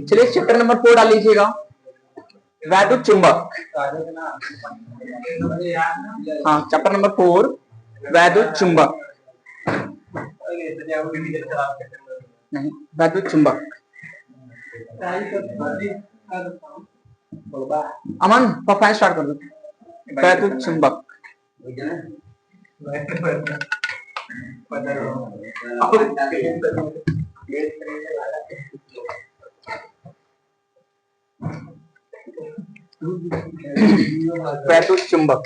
चलिए chapter number 4 डाल लीजिएगा, वैद्युत चुंबक। हाँ, चैप्टर नंबर 4 वैद्युत चुंबक। नहीं, वैद्युत चुंबक। अमन प्रोफाइल स्टार्ट कर दो। वैद्युत चुंबक। वैद्युत चुंबक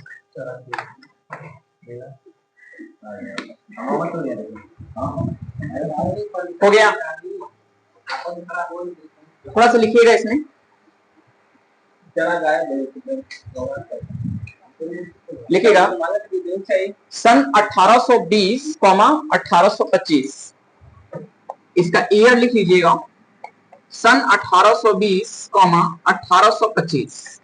हो गया। थोड़ा सा लिखिएगा इसमें। लिखिएगा सन 1820, 1825। इसका ईयर लिख लीजिएगा, सन 1820, 1825।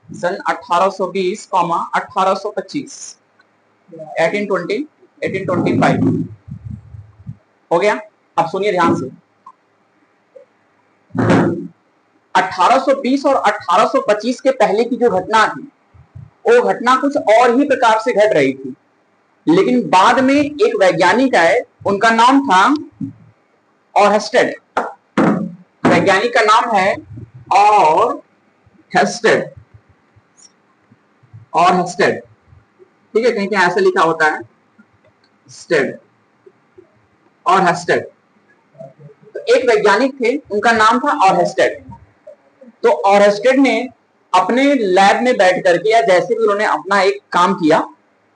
सन 1820, 1825, 1820, 1825। हो गया। अब सुनिए ध्यान से, 1820 और 1825 के पहले की जो घटना थी, वो घटना कुछ और ही प्रकार से घट रही थी। लेकिन बाद में एक वैज्ञानिक आए, उनका नाम था ऑरहेस्टेड। वैज्ञानिक का नाम है ऑरहेस्टेड। ऑरहेस्टेड, ठीक है, कहीं कहीं ऐसा लिखा होता है स्टेड, ऑरहेस्टेड। तो एक वैज्ञानिक थे, उनका नाम था ऑरहेस्टेड। तो ऑरहेस्टेड ने अपने लैब में बैठ करके, या जैसे भी उन्होंने अपना एक काम किया,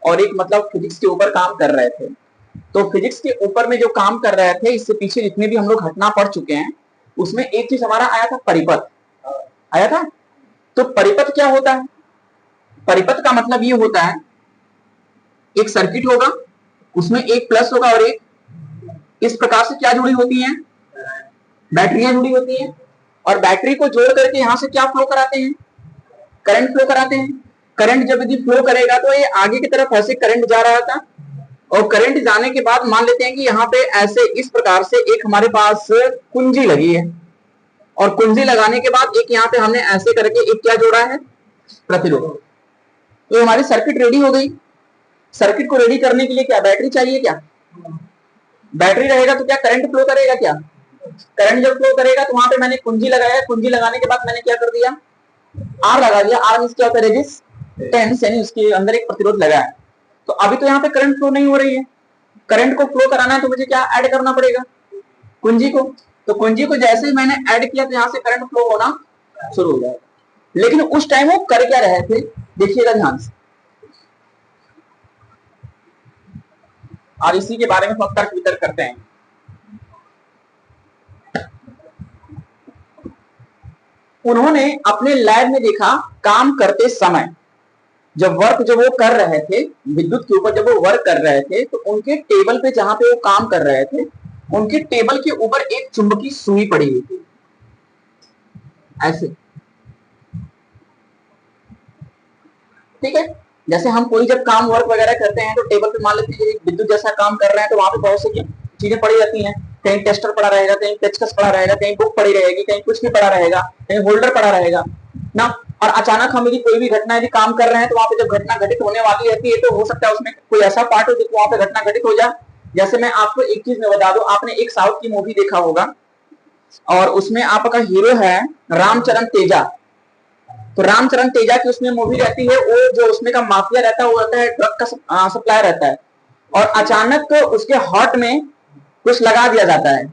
और एक मतलब फिजिक्स के ऊपर काम कर रहे थे। तो फिजिक्स के ऊपर में जो काम कर रहे थे, इससे पीछे जितने भी हम लोग घटना पढ़ चुके हैं, उसमें एक चीज हमारा आया था, परिपथ आया था। तो परिपथ क्या होता है? परिपथ का मतलब ये होता है, एक सर्किट होगा, उसमें एक प्लस होगा और एक, इस प्रकार से क्या जुड़ी होती हैं? बैटरियां जुड़ी होती हैं। और बैटरी को जोड़ करके यहां से क्या फ्लो कराते हैं? करंट फ्लो कराते हैं। करंट जब यदि फ्लो करेगा तो ये आगे की तरफ ऐसे करंट जा रहा था, और करंट जाने के बाद मान लेते हैं कि यहाँ पे ऐसे इस प्रकार से एक हमारे पास कुंजी लगी है, और कुंजी लगाने के बाद एक यहाँ पे हमने ऐसे करके एक क्या जोड़ा है? प्रतिरोध। तो हमारी सर्किट रेडी हो गई। सर्किट को रेडी करने के लिए क्या बैटरी चाहिए? क्या बैटरी रहेगा तो क्या करंट फ्लो करेगा? क्या करंट जब फ्लो करेगा तो वहां पे मैंने कुंजी लगाया। कुंजी लगाने के बाद मैंने क्या कर दिया? आर लगा दिया। आर मींस क्या होता है? रेजिस्टेंस, यानी उसके अंदर एक प्रतिरोध लगा है। तो अभी तो यहाँ पे करंट फ्लो नहीं हो रही है। करंट को फ्लो कराना है तो मुझे क्या ऐड करना पड़ेगा? कुंजी को। तो कुंजी को जैसे ही मैंने ऐड किया तो यहाँ से करंट फ्लो होना शुरू हो जाएगा। लेकिन उस टाइम वो कर क्या रहे थे, देखिएगा ध्यान से, और इसी के बारे में थोड़ा तर्क वितर्क करते हैं। उन्होंने अपने लैब में देखा, काम करते समय जब वो कर रहे थे, विद्युत के ऊपर जब वो वर्क कर रहे थे, तो उनके टेबल पे जहां पे वो काम कर रहे थे, उनके टेबल के ऊपर एक चुंबकीय सुई पड़ी हुई थी, ऐसे। ठीक है, जैसे हम कोई जब काम वर्क वगैरह करते हैं तो टेबल पे मान लेते हैं विद्युत जैसा काम कर रहे हैं, तो वहां पे बहुत सी चीजें पड़ी रहती हैं। कहीं टेस्टर पड़ा रहेगा, कहीं पेचकस पड़ा रहेगा, कहीं बुक पड़ी रहेगी, कहीं कुछ भी पड़ा रहेगा, कहीं होल्डर पड़ा रहेगा ना। और अचानक हम यदि कोई भी घटना यदि काम कर रहे हैं, तो वहां पे जब घटना घटित होने वाली रहती है, तो हो सकता है उसमें कोई ऐसा पार्ट हो जिसको वहां पे घटना घटित हो जाए। जैसे मैं आपको एक चीज में बता दूं, आपने एक साउथ की मूवी देखा होगा, और उसमें आपका हीरो है रामचरण तेजा। तो रामचरण तेजा की उसमें मूवी रहती है, वो जो उसमें का माफिया रहता है, वो रहता है ड्रग का सप्लायर रहता है, और अचानक उसके हार्ट में कुछ लगा दिया जाता है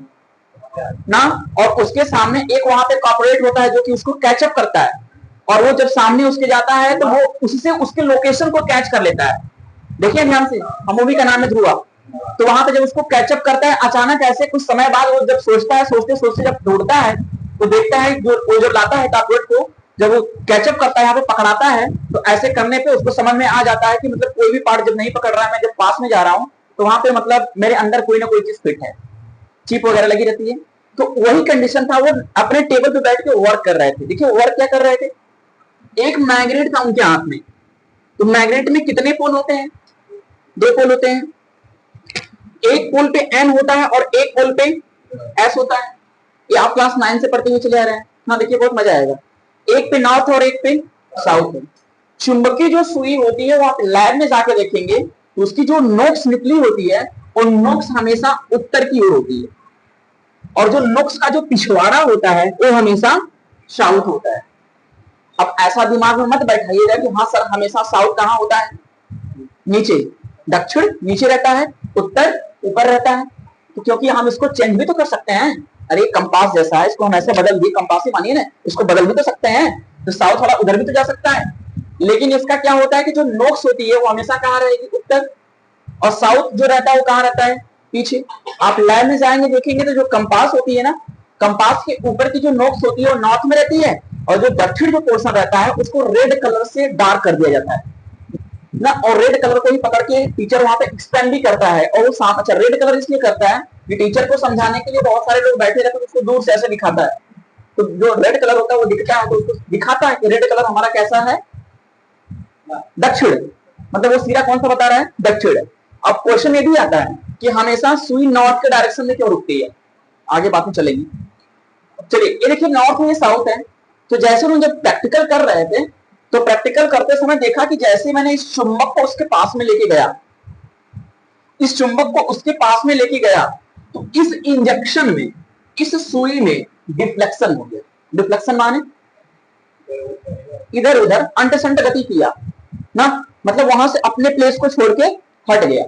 ना, और उसके सामने एक वहां पे कॉर्पोरेट होता है जो कि उसको कैचअप करता है, और वो जब सामने उसके जाता है तो वो उससे उसके लोकेशन को कैच कर लेता है। देखिए ध्यान से, हम मूवी का नाम है ध्रुवा। तो वहां पे जब उसको कैचअप करता है, अचानक ऐसे कुछ समय बाद वो जब सोचता है, सोचते सोचते जब ढूंढता है, तो देखता है जो वो जब लाता है कॉर्पोरेट को, जब वो कैचअप करता है, यहाँ पे पकड़ाता है, तो ऐसे करने पे उसको समझ में आ जाता है कि मतलब कोई भी पार्ट जब नहीं पकड़ रहा है, मैं जब पास में जा रहा हूँ, तो वहां पे मतलब मेरे अंदर कोई ना कोई चीज फिट है, चिप वगैरह लगी रहती है। तो वही कंडीशन था, वो अपने टेबल पे बैठ के वर्क कर रहे थे। देखिए वर्क क्या कर रहे थे, एक मैग्नेट था उनके हाथ में। तो मैग्नेट में कितने पोल होते हैं? दो पोल होते हैं, एक पोल पे एन होता है और एक पोल पे एस होता है। ये आप क्लास 9 से पढ़ते हुए चले आ रहे हैं। हाँ देखिए बहुत मजा आएगा। एक पे नॉर्थ और एक पे साउथ है। चुंबकीय जो सुई होती है वो आप लैब में जाके देखेंगे तो उसकी जो नोक्स निकली होती है वो नोक्स हमेशा उत्तर की ओर होती है और जो नोक्स का जो पिछवाड़ा होता है वो हमेशा साउथ होता है। अब ऐसा दिमाग में मत बैठाइएगा कि हाँ सर हमेशा साउथ कहाँ होता है, नीचे, दक्षिण नीचे रहता है, उत्तर ऊपर रहता है। तो क्योंकि हम इसको चेंज भी तो कर सकते हैं। अरे कंपास जैसा है, इसको हम ऐसे बदल भी, कंपास ही मानिए ना, इसको बदल भी तो सकते हैं। तो साउथ वाला उधर भी तो जा सकता है। लेकिन इसका क्या होता है कि जो नोक्स होती है वो हमेशा कहाँ रहेगी, उत्तर, और साउथ जो रहता है वो कहाँ रहता है, पीछे। आप लैब में जाएंगे देखेंगे तो जो कंपास होती है ना, कंपास के ऊपर की जो नोक्स होती है वो नॉर्थ में रहती है और जो दक्षिण जो पोर्शन रहता है उसको रेड कलर से डार्क कर दिया जाता है ना। और रेड कलर को ही पकड़ के टीचर वहां पे एक्सपेंड भी करता है। और वो साफ, अच्छा रेड कलर इसलिए करता है कि टीचर को समझाने के लिए बहुत सारे लोग बैठे रहते हैं, उसको दूर से ऐसे दिखाता है। तो जो रेड कलर होता है वो दिखता है तो उसको दिखाता है कि रेड कलर हमारा कैसा है, दक्षिण। मतलब वो सीधा कौन सा बता रहा है, दक्षिण। अब क्वेश्चन ये भी आता है कि हमेशा सुई नॉर्थ के डायरेक्शन में क्यों रुकती है, आगे बातें चलेंगी। चलिए ये देखिए नॉर्थ में साउथ है। तो जैसे हम जब प्रैक्टिकल कर रहे थे तो प्रैक्टिकल करते समय देखा कि जैसे मैंने इस चुंबक को उसके पास में लेके गया, इस चुंबक को उसके पास में लेके गया तो इस इंजेक्शन में, इस सुई में डिफ्लेक्शन हो गया। डिफ्लेक्शन माने इधर उधर अंट संट गति किया ना, मतलब वहां से अपने प्लेस को छोड़ के हट गया।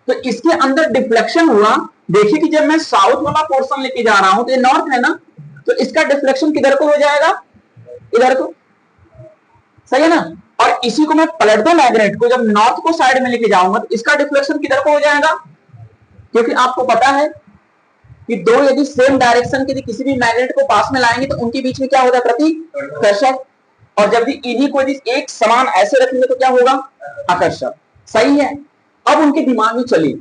तो इसके अंदर डिफ्लेक्शन हुआ। देखिए कि जब मैं साउथ वाला पोर्शन लेके जा रहा हूं तो ये नॉर्थ है ना, तो इसका डिफ्लेक्शन किधर को हो जाएगा, इधर को, सही है ना। और इसी को मैं पलट दूं मैग्नेट को, जब नॉर्थ को साइड में लेके जाऊंगा तो इसका डिफ्लेक्शन किधर को हो जाएगा, क्योंकि आपको पता है कि दो यदि सेम डायरेक्शन के किसी भी मैग्नेट को पास में लाएंगे तो उनके बीच में क्या होगा, प्रतिकर्षण। और जब भी इन्हीं को यदि एक समान ऐसे रखेंगे तो क्या होगा, आकर्षण। सही है। अब उनके दिमाग में चली,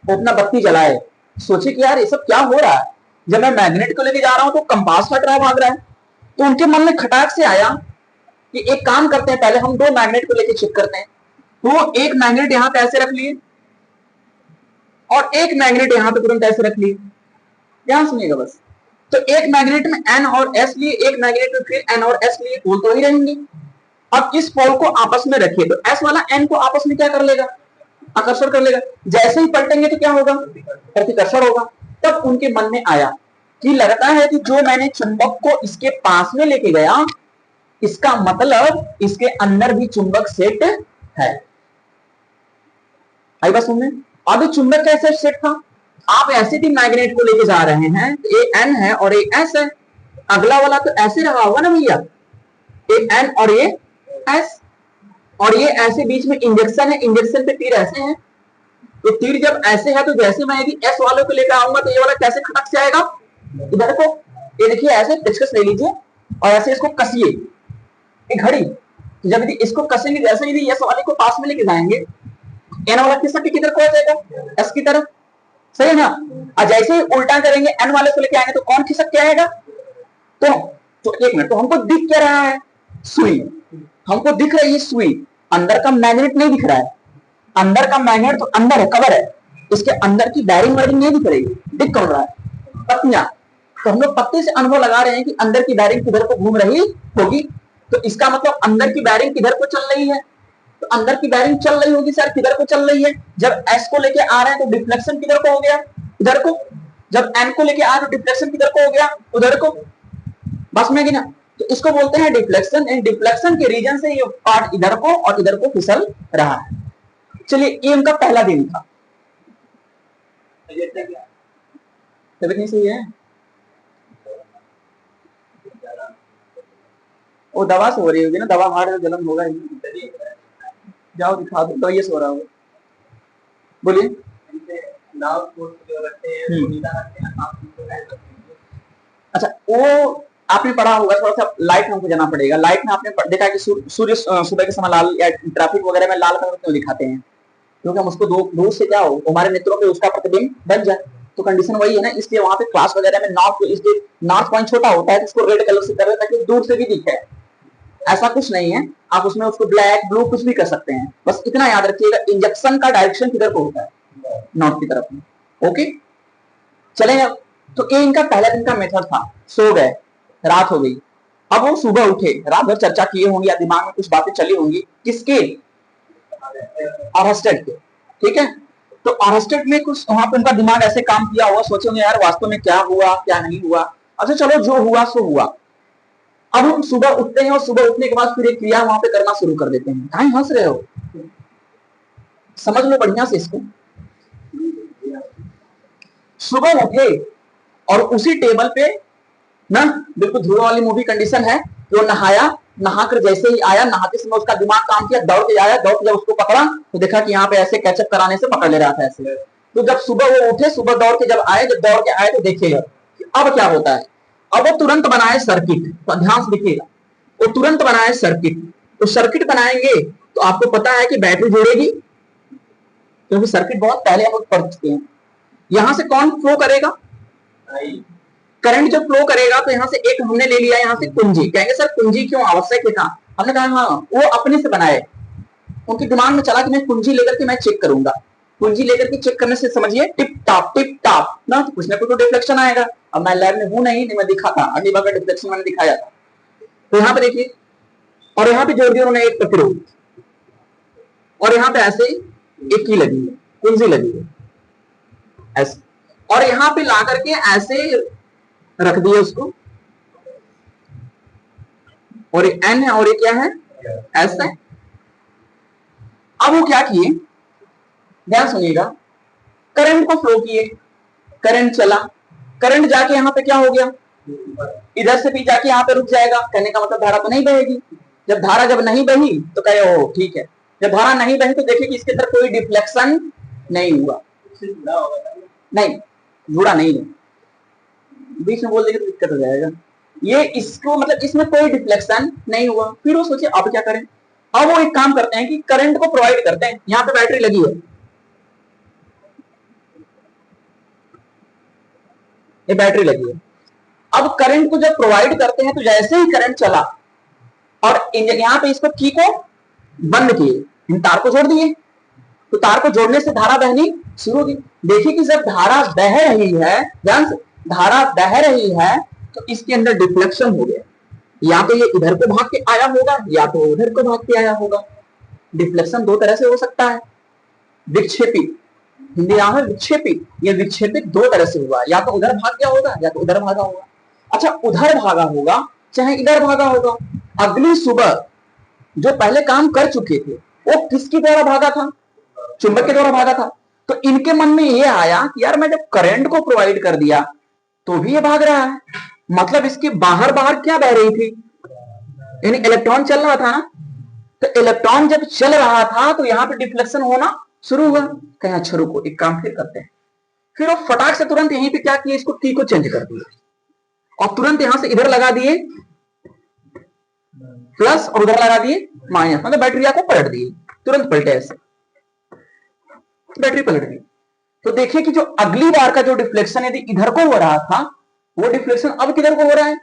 वो अपना बत्ती जलाए, सोचे कि यार ये सब क्या हो रहा है। जब मैं मैग्नेट को लेके जा रहा हूं तो कंपास हट रहा है, भाग रहा है। तो उनके मन में खटाक से आया कि एक काम करते हैं, पहले हम दो मैग्नेट को लेके चेक करते हैं। तो एक मैग्नेट यहां पे ऐसे रख लिए और एक मैग्नेट यहां पे तुरंत ऐसे रख लिए। ध्यान सुनिएगा बस। तो एक मैग्नेट में एन और एस लिए, एक मैग्नेट में फिर एन और एस लिए, पोल तो ही रहेंगे। अब इस पोल को आपस में रखिए तो एस वाला एन को आपस में क्या कर लेगा, आकर्षण कर लेगा। जैसे ही पलटेंगे तो क्या होगा, प्रतिकर्षण होगा। तब उनके मन में आया कि लगता है कि जो मैंने चुंबक को इसके पास में लेके गया, इसका मतलब इसके अंदर भी चुंबक सेट है। आई बात सुनने। अब चुंबक कैसे सेट था, आप ऐसे भी मैग्नेट को लेके जा रहे हैं, ए एन है और ए एस है, अगला वाला तो ऐसे रहा होगा ना भैया, ए एन और ए एस, और ये ऐसे बीच में इंजेक्शन है, इंजेक्शन पे तीर ऐसे है। तो तीर जब ऐसे है तो जैसे मैं यदि एस वालों को लेकर आऊंगा तो ये वाला कैसे खटक से आएगा, इधर को। ये देखिए ऐसे पेचकस ले लीजिए और ऐसे इसको कसिए, एक घड़ी। तो जब यदि इसको कसेंगे, जैसे यदि एस वाले को पास में लेके जाएंगे, एन वाला किस किधर को आ जाएगा, एस की तरफ, सही है ना। और जैसे ही उल्टा करेंगे एन वाले को लेके आएंगे तो कौन खिसक के आएगा। तो एक मिनट, तो हमको दिख क्या रहा है, सुई हमको दिख रही है, सुई, अंदर का मैग्नेट नहीं दिख रहा है। अंदर का मैग्नेट तो अंदर है, कवर है, इसके अंदर की बैरिंग वायरिंग नहीं दिख रही, दिख कौन रहा है, पत्तियां। तो हम लोग पत्ते से अनुभव लगा रहे हैं कि अंदर की बैरिंग किधर को घूम रही होगी। तो इसका मतलब अंदर की बैरिंग किधर को चल रही है, तो अंदर की बैरिंग चल रही होगी सर, किधर को चल रही है। जब एस को लेके आ रहे हैं तो डिफ्लेक्शन किधर को हो गया, इधर को। जब एन को लेके आ रहे हैं तो डिफ्लेक्शन किधर को हो गया, उधर को। बस में ना, तो इसको बोलते हैं डिफ्लेक्शन। इन डिफ्लेक्शन के रीजन से ये पार्ट इधर को और इधर को फिसल रहा है। चलिए ये उनका पहला दिन था। तबीयत नहीं सही है, वो दवा से हो रही होगी ना, दवा हार्ड जलन होगा ही। जाओ दिखा दो, तो ये सो रहा होगा। बोलिए। अच्छा वो आपने पढ़ा होगा, थोड़ा सा लाइट हमको जाना पड़ेगा। लाइट में आपने देखा कि सूर्य सुबह के समय लाल, या ट्रैफिक वगैरह में लाल कलर क्यों दिखाते हैं, क्योंकि हम उसको दूर से क्या हो हमारे नेत्रों पे उसका प्रतिबिंब बन जाए। तो कंडीशन वही है ना, इसलिए वहां पे क्लास वगैरह में नॉर्थ, इसलिए नॉर्थ पॉइंट छोटा होता है तो इसको रेड कलर से कर रहे हैं ताकि दूर से भी दिखे। ऐसा कुछ नहीं है, आप उसमें उसको ब्लैक ब्लू कुछ भी कर सकते हैं, बस इतना याद रखिएगा इंजेक्शन का डायरेक्शन किधर को होता है, नॉर्थ की तरफ में। ओके चलें अब। तो ये इनका पहला दिन का मेथड था। सो गए, रात हो गई, अब वो सुबह उठे, रात भर चर्चा किए होंगे या दिमाग में कुछ बातें चली होंगी, किसके, ऑरहेस्टेड के, ठीक है। तो ऑरहेस्टेड में कुछ वहां पे उनका दिमाग ऐसे काम किया हुआ, सोचेंगे यार वास्तव में क्या हुआ क्या नहीं हुआ। अच्छा चलो जो हुआ सो हुआ। अब हम सुबह उठते हैं और सुबह उठने के बाद फिर एक क्रिया वहां पे करना शुरू कर देते हैं। कहीं हंस रहे हो, समझ लो बढ़िया से इसको। सुबह उठे और उसी टेबल पे ना, बिल्कुल धुआं वाली मूवी कंडीशन है, वो नहाया, नहाकर जैसे ही आया, नहाते समय उसका दिमाग काम किया, दौड़ के आया, दौड़ के जब उसको पकड़ा तो देखा कि यहाँ पे ऐसे कैचअप कराने से पकड़ ले रहा था ऐसे। तो जब सुबह वो उठे, सुबह दौड़ के जब आए, जब दौड़ के आए तो देखिएगा अब क्या होता है। अब वो तुरंत बनाए सर्किट, तो ध्यान से देखिएगा, वो तुरंत बनाए सर्किट। तो सर्किट बनाएंगे तो आपको पता है कि बैटरी जुड़ेगी, क्योंकि सर्किट बहुत पहले हम पढ़ चुके हैं। यहां से कौन फ्लो करेगा, करंट जब फ्लो करेगा तो यहां से एक हमने ले लिया, यहां से कुंजी। कहेंगे सर कुंजी क्यों आवश्यक है, था हमने कहा हाँ वो अपने से बनाए, उनके दिमाग में चला कि मैं कुंजी लेकर के मैं चेक करूंगा। कुंजी लेकर के चेक करने से समझिए टिप टाप ना, तो कुछ ना कुछ तो डिफ्लेक्शन आएगा। अब मैं लैब में हूं नहीं मैं दिखा था, अगली बार का डिफ्लेक्शन मैंने दिखाया था। तो यहाँ पे देखिए, और यहाँ पे जोड़ दिया उन्होंने एक प्रतिरोध, और यहाँ पे ऐसे एक की लगी है, कुंजी लगी है ऐसे, और यहाँ पे ला करके ऐसे रख दिए उसको, और एक एन है और एक क्या है, एस है। अब वो क्या किए, ध्यान सुनिएगा, करंट को फ्लो किए, करंट चला, करंट जाके यहाँ पे क्या हो गया, इधर से भी जाके यहाँ पे रुक जाएगा। कहने का मतलब धारा तो नहीं बहेगी। जब धारा जब नहीं बही तो कहे ओ ठीक है, जब धारा नहीं बही तो देखिए कि इसके अंदर कोई डिफ्लेक्शन नहीं हुआ, नहीं जुड़ा नहीं है, बीच में बोल देंगे तो दिक्कत हो जाएगा। ये इसको मतलब इसमें कोई डिफ्लेक्शन नहीं हुआ। फिर वो सोचे अब क्या करें। अब वो एक काम करते हैं कि करंट को प्रोवाइड करते हैं, यहाँ पे बैटरी लगी है, ये बैटरी लगी है। अब करंट को जब प्रोवाइड करते हैं तो जैसे ही करंट चला और यहाँ पे इसको की को बंद किए, तार को जोड़ दिए, तो तार को जोड़ने से धारा बहनी शुरू होगी। देखिए कि जब धारा बह रही है, ध्यान से, धारा बह रही है तो इसके अंदर डिफ्लेक्शन हो गया, या तो ये इधर को भाग के आया होगा या तो उधर को भाग के आया होगा। डिफ्लेक्शन दो तरह से हो सकता है, विक्षेपित, हिंदी नाम है विक्षेपित, ये विक्षेपित दो तरह से हुआ, या तो उधर भाग गया होगा या तो उधर भागा होगा। अच्छा उधर भागा होगा चाहे इधर भागा होगा, अगली सुबह जो पहले काम कर चुके थे वो किसके द्वारा भागा था, चुंबक के द्वारा भागा था। तो इनके मन में ये आया कि यार मैं जब करंट को प्रोवाइड कर दिया तो भी ये भाग रहा है, मतलब इसके बाहर बाहर क्या बह रही थी, यानी इलेक्ट्रॉन चल रहा था ना। तो इलेक्ट्रॉन जब चल रहा था तो यहाँ पे डिफ्लेक्शन होना शुरू हुआ। कहीं अच्छा रुको एक काम फिर करते हैं। फिर वो फटाक से तुरंत यहीं पे क्या किया, इसको टी को चेंज कर दिया और तुरंत यहां से इधर लगा दिए प्लस और उधर लगा दिए माइनस, मतलब बैटरी को पलट दिए, तुरंत पलटे ऐसे बैटरी पलट गई। तो देखिए कि जो अगली बार का जो डिफ्लेक्शन यदि इधर को हो रहा था वो डिफ्लेक्शन अब किधर को हो रहा है,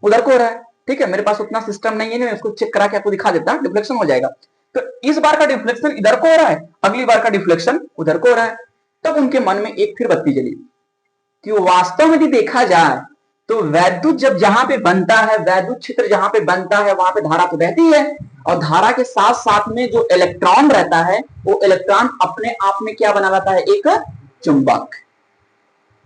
उधर को हो रहा है। ठीक है, मेरे पास उतना सिस्टम नहीं है, मैं उसको चेक करा के आपको दिखा देता, डिफ्लेक्शन हो जाएगा। तो इस बार का डिफ्लेक्शन इधर को हो रहा है, अगली बार का डिफ्लेक्शन उधर को हो रहा है। तब उनके मन में एक फिर बत्ती जली कि वास्तव में यदि देखा जाए तो वैद्युत जब जहां पे बनता है, वैद्युत क्षेत्र जहां पे बनता है वहां पे धारा तो बहती है, और धारा के साथ साथ में जो इलेक्ट्रॉन रहता है वो इलेक्ट्रॉन अपने आप में क्या बना रहता है, एक चुंबक।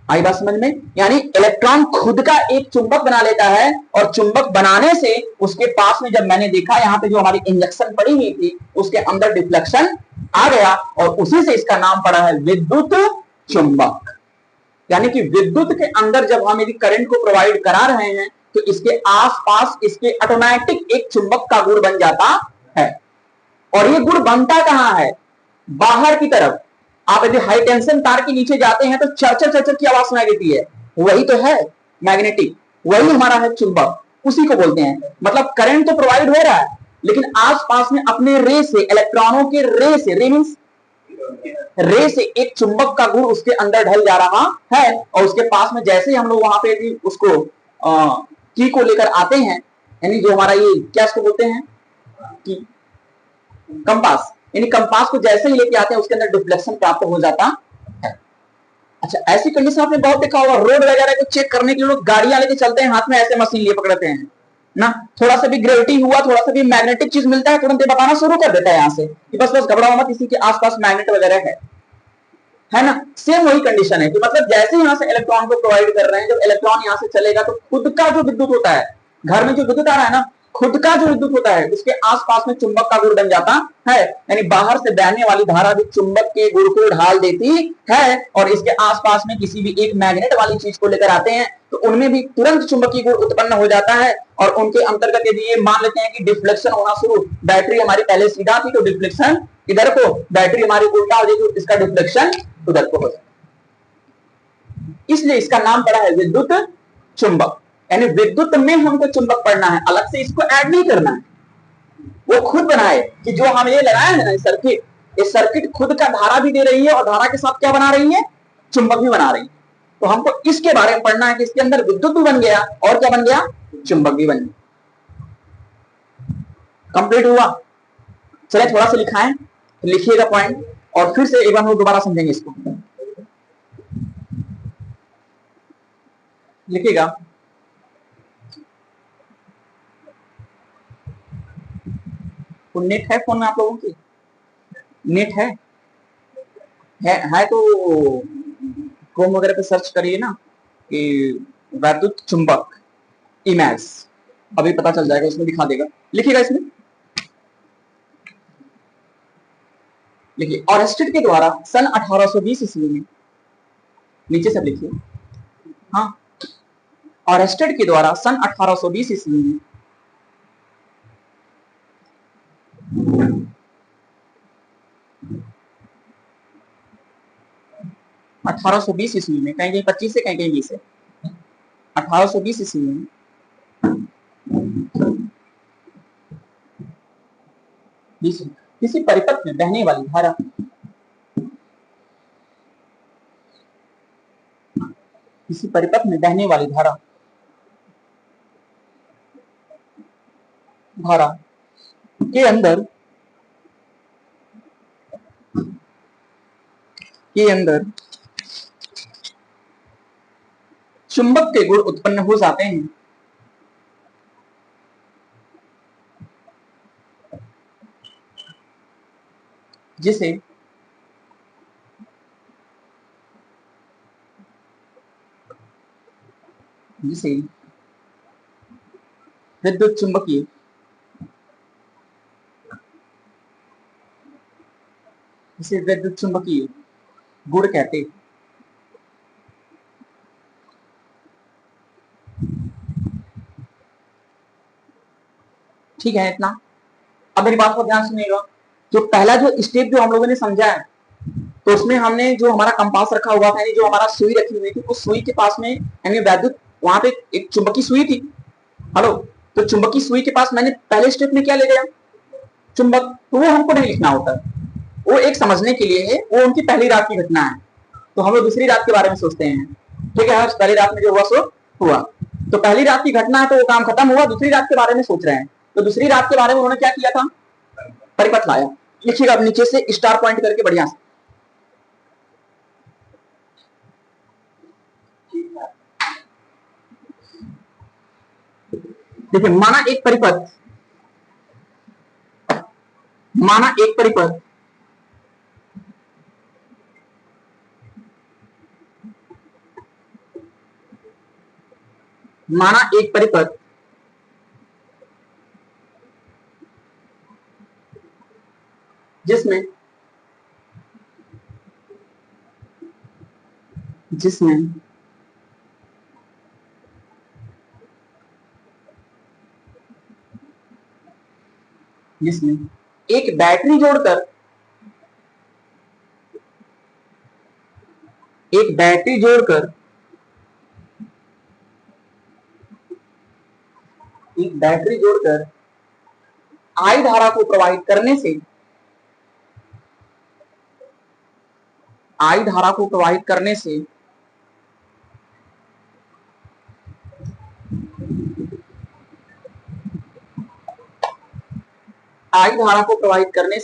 आई बात समझ में, यानी इलेक्ट्रॉन खुद का एक चुंबक बना लेता है, और चुंबक बनाने से उसके पास में जब मैंने देखा यहाँ पे जो हमारी इंजेक्शन पड़ी हुई थी उसके अंदर डिफ्लेक्शन आ गया, और उसी से इसका नाम पड़ा है विद्युत चुंबक। यानी कि विद्युत के अंदर जब हम यदि करंट को प्रोवाइड करा रहे हैं तो इसके आसपास इसके ऑटोमेटिक एक चुंबक का गुण बन जाता है। और ये गुण बनता कहां है, बाहर की तरफ। आप यदि हाई टेंशन तार के नीचे जाते हैं तो चरचर चरचर की आवाज सुनाई देती है, वही तो है मैग्नेटिक, वही हमारा है चुंबक, उसी को बोलते हैं। मतलब करंट तो प्रोवाइड हो रहा है लेकिन आसपास में अपने रे से, इलेक्ट्रॉनों के रे से, रे मींस रे से एक चुंबक का गुण उसके अंदर ढल जा रहा है, और उसके पास में जैसे ही हम लोग वहां पे भी उसको की को लेकर आते हैं, यानी जो हमारा ये क्या इसको बोलते हैं, कि कंपास, यानी कंपास को जैसे ही लेके आते हैं उसके अंदर डिफ्लेक्शन प्राप्त हो जाता है। अच्छा, ऐसी कंडीशन आपने बहुत देखा होगा, रोड वगैरह को चेक करने के लिए लोग गाड़ियां लेके चलते हैं, हाथ में ऐसे मशीन लिए पकड़ते हैं ना, थोड़ा सा भी ग्रेविटी हुआ, थोड़ा सा भी मैग्नेटिक चीज मिलता है, तुरंत ये बताना शुरू कर देता है यहाँ से कि बस बस घबराओ मत, इसी के आसपास मैग्नेट वगैरह है ना। सेम वही कंडीशन है कि मतलब जैसे यहाँ से इलेक्ट्रॉन को प्रोवाइड कर रहे हैं, जब इलेक्ट्रॉन यहाँ से चलेगा तो खुद का जो विद्युत होता है, घर में जो विद्युत आ रहा है ना, खुद का जो विद्युत होता है उसके आसपास में चुंबक का गुण बन जाता है, यानी बाहर से बहने वाली धारा भी चुंबक के गुण को ढाल देती है, और इसके आसपास में किसी भी एक मैग्नेट वाली चीज को लेकर आते हैं तो उनमें भी तुरंत चुंबकीय गुण उत्पन्न हो जाता है। और उनके अंतर्गत यदि ये मान लेते हैं कि डिफ्लेक्शन होना शुरू, बैटरी हमारी पहले सीधा थी तो डिफ्लेक्शन इधर को, बैटरी हमारी उल्टा हो जाएगी तो इसका डिफ्लेक्शन उधर को हो जाए, इसलिए इसका नाम पड़ा है विद्युत चुंबक। यानी विद्युत में हमको चुंबक पढ़ना है, अलग से इसको ऐड नहीं करना है, वो खुद बनाए कि जो हम ये लगाए हैं ना सर्किट, ये सर्किट खुद का धारा भी दे रही है और धारा के साथ क्या बना रही है, चुंबक भी बना रही है। तो हमको इसके बारे में पढ़ना है कि इसके अंदर विद्युत भी बन गया और क्या बन गया, चुंबक भी बन गया। कंप्लीट हुआ। चले थोड़ा सा लिखाएं, लिखिएगा पॉइंट और फिर से एक बार हम दोबारा समझेंगे इसको, लिखिएगा। तो नेट है फोन में आप लोगों की, नेट है तो क्रोम वगैरह पे सर्च करिए ना कि वैद्युत चुंबक इमेज, अभी पता चल जाएगा, इसमें दिखा देगा, लिखिएगा इसमें, लिखिए। ऑरेस्टेड के द्वारा सन 1820 ईस्वी में, नीचे से लिखिए, हाँ, ऑरेस्टेड के द्वारा सन 1820 ईस्वी में 1820 ईस्वी में, कहीं कहीं 25 से कहीं कहीं 20 है, 1820 ईस्वी में किसी परिपथ में बहने वाली धारा, किसी परिपथ में बहने वाली धारा धारा के अंदर चुंबक के गुण उत्पन्न हो जाते हैं, जिसे जिसे विद्युत चुंबकीय जिसे विद्युत चुंबकीय गुण कहते हैं। ठीक है इतना। अब मेरी बात को ध्यान सुनिएगा, जो पहला जो स्टेप जो हम लोगों ने समझा है, तो उसमें हमने जो हमारा कंपास रखा हुआ था, जो हमारा सुई रखी हुई थी, उस सुई के पास में यानी वैद्युत, वहां पे एक चुंबकीय सुई थी, हेलो, तो चुंबकीय सुई के पास मैंने पहले स्टेप में क्या ले गया, चुंबक, तो वो हमको नहीं लिखना होता है, वो एक समझने के लिए है, वो उनकी पहली रात की घटना है, तो हम लोग दूसरी रात के बारे में सोचते हैं। ठीक है, पहली रात में जो हुआ सो हुआ, तो पहली रात की घटना है तो वो काम खत्म हुआ, दूसरी रात के बारे में सोच रहे हैं, तो दूसरी रात के बारे में उन्होंने क्या किया था, परिपथ लाया। लिखिएगा अब नीचे से स्टार पॉइंट करके बढ़िया से, देखिए, माना एक परिपथ, माना एक परिपथ माना एक परिपथ जिसमें जिसमें जिसमें एक बैटरी जोड़कर एक बैटरी जोड़कर एक बैटरी जोड़कर आई धारा को प्रोवाइड करने से, आई धारा को प्रोवाइड करने से धारा को प्रवाहित करने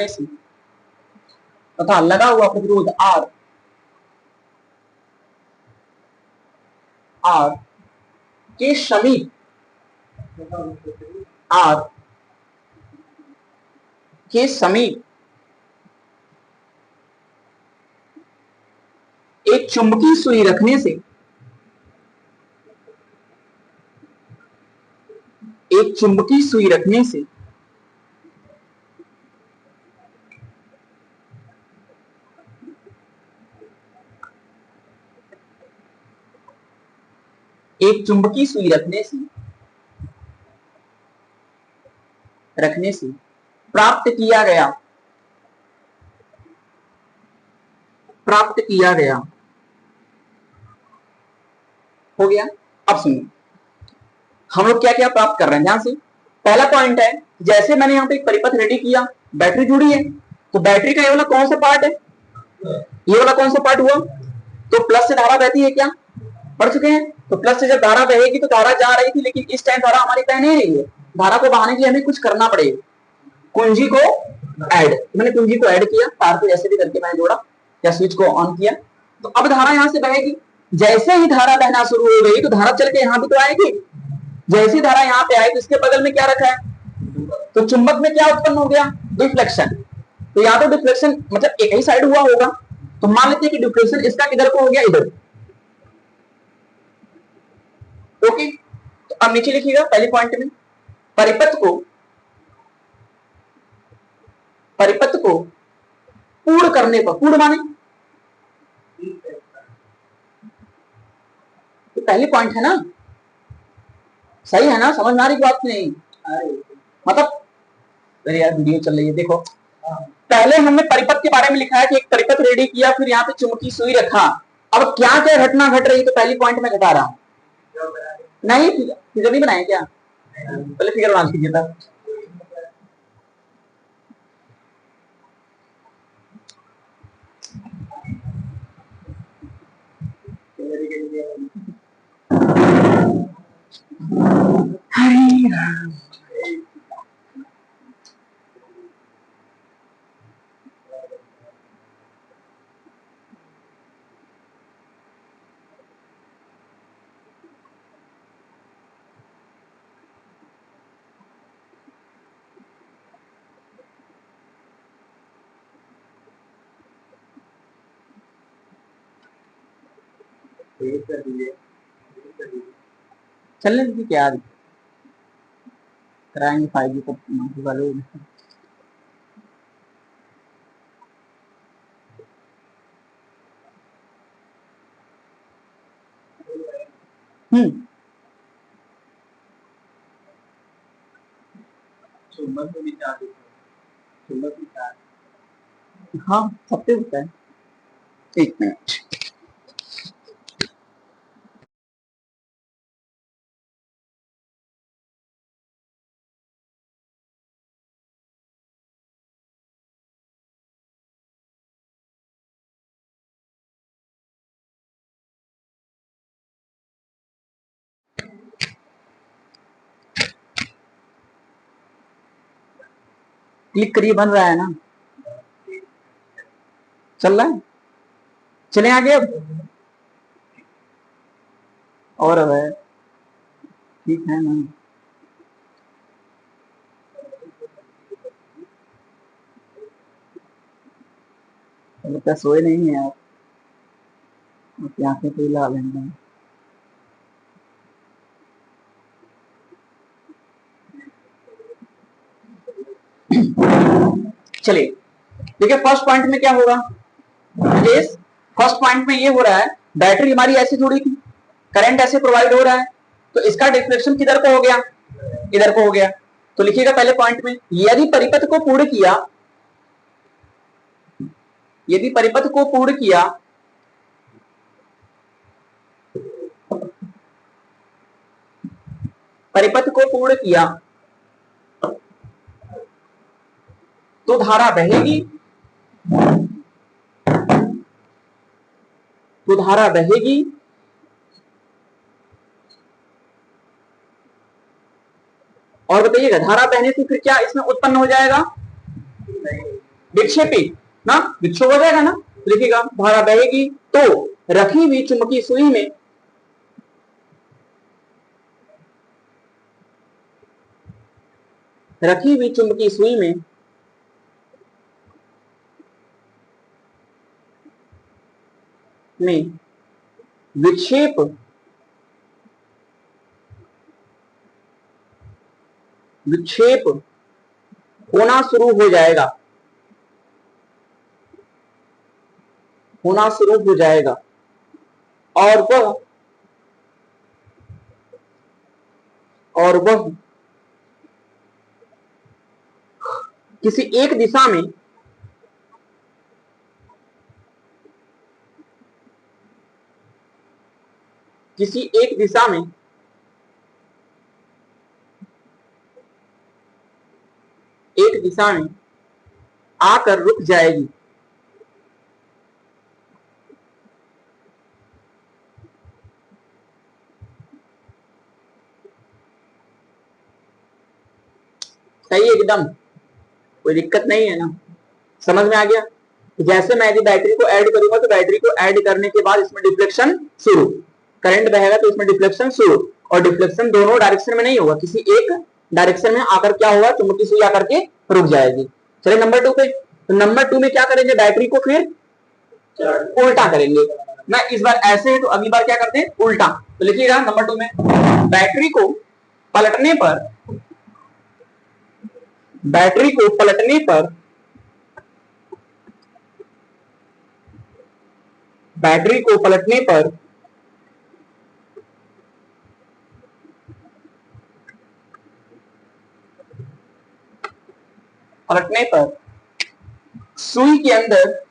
से तथा लगा हुआ प्रतिरोध R के समीप R के समीप एक चुंबकीय सुई रखने से प्राप्त किया गया हो गया। अब सुनिए हम लोग क्या क्या प्राप्त कर रहे हैं। ध्यान से पहला पॉइंट है, जैसे मैंने यहाँ पे एक परिपथ रेडी किया, बैटरी जुड़ी है, तो बैटरी का ये वाला कौन सा पार्ट है, ये वाला कौन सा पार्ट हुआ, तो प्लस से धारा बहती है, क्या पढ़ चुके हैं। तो प्लस से जब धारा बहेगी तो धारा जा रही थी, लेकिन इस टाइम धारा हमारी बह नहीं रही है। धारा को बहाने के लिए हमें कुछ करना पड़ेगा, कुंजी को ऐड। मैंने कुंजी को ऐड किया, तार को जैसे भी करके मैंने जोड़ा या स्विच को ऑन किया, तो अब धारा यहां से बहेगी। जैसे ही धारा बहना शुरू हो गई तो धारा चल के यहां भी तो आएगी। जैसी धारा यहाँ पे आई तो इसके बगल में क्या रखा है, तो चुंबक में क्या उत्पन्न हो गया, डिफ्लेक्शन। तो या तो डिफ्लेक्शन मतलब एक ही साइड हुआ होगा, तो मान लेते हैं कि डिफ्लेक्शन इसका किधर को हो गया, इधर। ओके, तो अब नीचे लिखिएगा पहले पॉइंट में, परिपथ को पूर्ण करने पर, पूर्ण माने तो पहली पॉइंट है ना, सही है ना, समझ में आ रही बात नहीं, मतलब अरे यार वीडियो चल रही है देखो। पहले हमने परिपथ के बारे में लिखा है कि एक परिपथ रेडी किया, फिर यहाँ पे चुंबकीय सुई रखा। अब क्या क्या घटना घट रही है, तो पहली पॉइंट में घटा रहा हूं। नहीं फिगर नहीं बनाए क्या, पहले फिगर बना लीजिए था। हरे राम, चलने दीजिए, क्या कराएंगे 5G को वाले। हाँ सबसे होता है। एक मिनट, क्लिक करिए, बन रहा है ना, चल रहा है, चले आगे अब। और अब है, ठीक है ना, लगता सोए नहीं है आप, आंखें तो हिला लेंगे। चलिए देखिए, फर्स्ट पॉइंट में क्या होगा, फर्स्ट पॉइंट में ये हो रहा है, बैटरी हमारी ऐसे जुड़ी थी, करंट ऐसे प्रोवाइड हो रहा है, तो इसका डिफ्लेक्शन किधर को हो गया, इधर को हो गया। तो लिखिएगा पहले पॉइंट में, यदि परिपथ को पूर्ण किया, यदि परिपथ को पूर्ण किया परिपथ को पूर्ण किया तो धारा बहेगी, तो धारा बहेगी और बताइएगा धारा बहने से फिर क्या इसमें उत्पन्न हो जाएगा? विक्षेपी ना, विक्षोभ हो जाएगा ना। लिखिएगा धारा बहेगी तो रखी हुई चुंबकीय सुई में रखी हुई चुंबकीय सुई में विक्षेप विक्षेप होना शुरू हो जाएगा, होना शुरू हो जाएगा और वह किसी एक दिशा में किसी एक दिशा में एक दिशा में आकर रुक जाएगी। सही है एकदम, कोई दिक्कत नहीं है ना, समझ में आ गया? जैसे मैं यदि बैटरी को ऐड करूंगा तो बैटरी को ऐड करने के बाद इसमें डिफ्लेक्शन शुरू, करंट बहेगा तो इसमें डिफ्लेक्शन शुरू, और डिफ्लेक्शन दोनों डायरेक्शन में नहीं होगा, किसी एक डायरेक्शन में आकर क्या होगा, चुंबकीय सुई आकर के रुक जाएगी। चलिए नंबर 2 पे, तो नंबर 2 में क्या करेंगे, बैटरी को फिर उल्टा करेंगे ना, इस बार ऐसे है तो अगली बार क्या करते हैं, उल्टा। तो लिखिएगा नंबर 2 में बैटरी को पलटने पर बैटरी को पलटने पर बैटरी को पलटने पर पलटने पर सुई के अंदर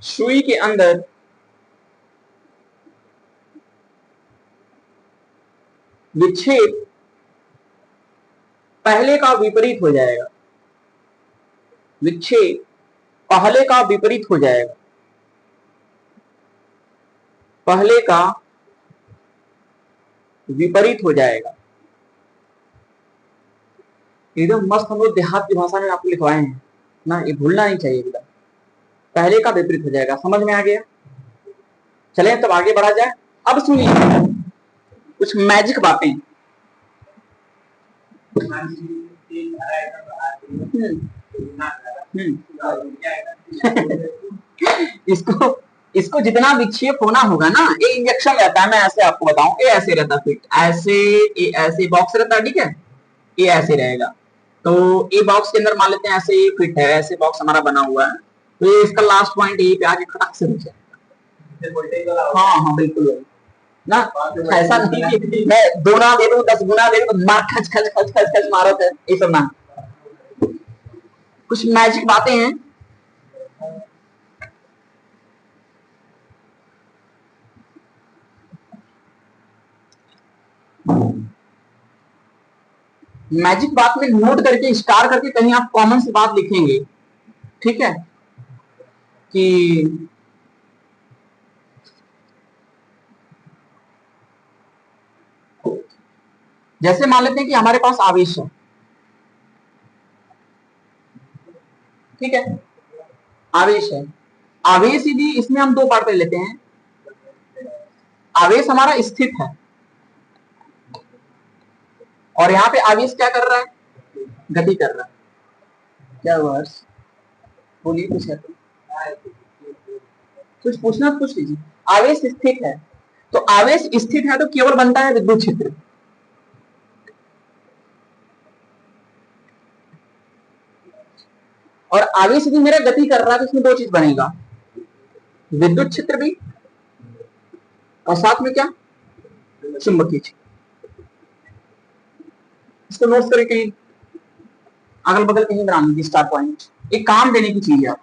सुई के अंदर विक्षेप पहले का विपरीत हो जाएगा, विक्षेप पहले का विपरीत हो जाएगा, पहले का विपरीत हो जाएगा। एकदम मस्त हम लोग देहात की भाषा में आपको लिखवाए हैं ना, ये भूलना नहीं चाहिए एकदम, पहले का विपरीत हो जाएगा। समझ में आ गया? चले तब आगे बढ़ा जाए। अब सुनिए कुछ मैजिक बातें। इसको इसको जितना विक्षेप होना होगा ना, ये इंजेक्शन रहता है, मैं ऐसे आपको बताऊं, ये ऐसे रहता है फिट, ऐसे ये ऐसे बॉक्स रहता है, ठीक है, ये ऐसे रहेगा। तो ये बॉक्स के अंदर मान लेते हैं ऐसे ये फिट है, ऐसे बॉक्स हमारा बना हुआ है, तो ये इसका लास्ट पॉइंट यही पे आके खटक से रुक जाए। हाँ हाँ बिल्कुल ना, ऐसा नहीं कि मैं 2 गुना दे दूं 10 गुना दे दूं, मार खच खच खच खच खच मारत है, ये सब ना, कुछ मैजिक बातें हैं। मैजिक बात में नोट करके स्टार करके कहीं आप कॉमन सी बात लिखेंगे, ठीक है, कि जैसे मान लेते हैं कि हमारे पास आवेश है, ठीक है, आवेश है, आवेश यदि इसमें हम 2 पार्ट ले लेते हैं, आवेश हमारा स्थित है और यहाँ पे आवेश क्या कर रहा है, गति कर रहा है। क्या हुआ, बोलिए कुछ है तो कुछ पूछना तो पूछ लीजिए। आवेश स्थित है, तो आवेश स्थित है तो केवल बनता है विद्युत क्षेत्र, और आवेश यदि मेरा गति कर रहा है तो इसमें 2 चीज बनेगा, विद्युत क्षेत्र भी और साथ में क्या, चुंबकीय क्षेत्र। इसको नोट करके कहीं अगल बगल कहीं बना लीजिए स्टार पॉइंट, एक काम देने की चीज है।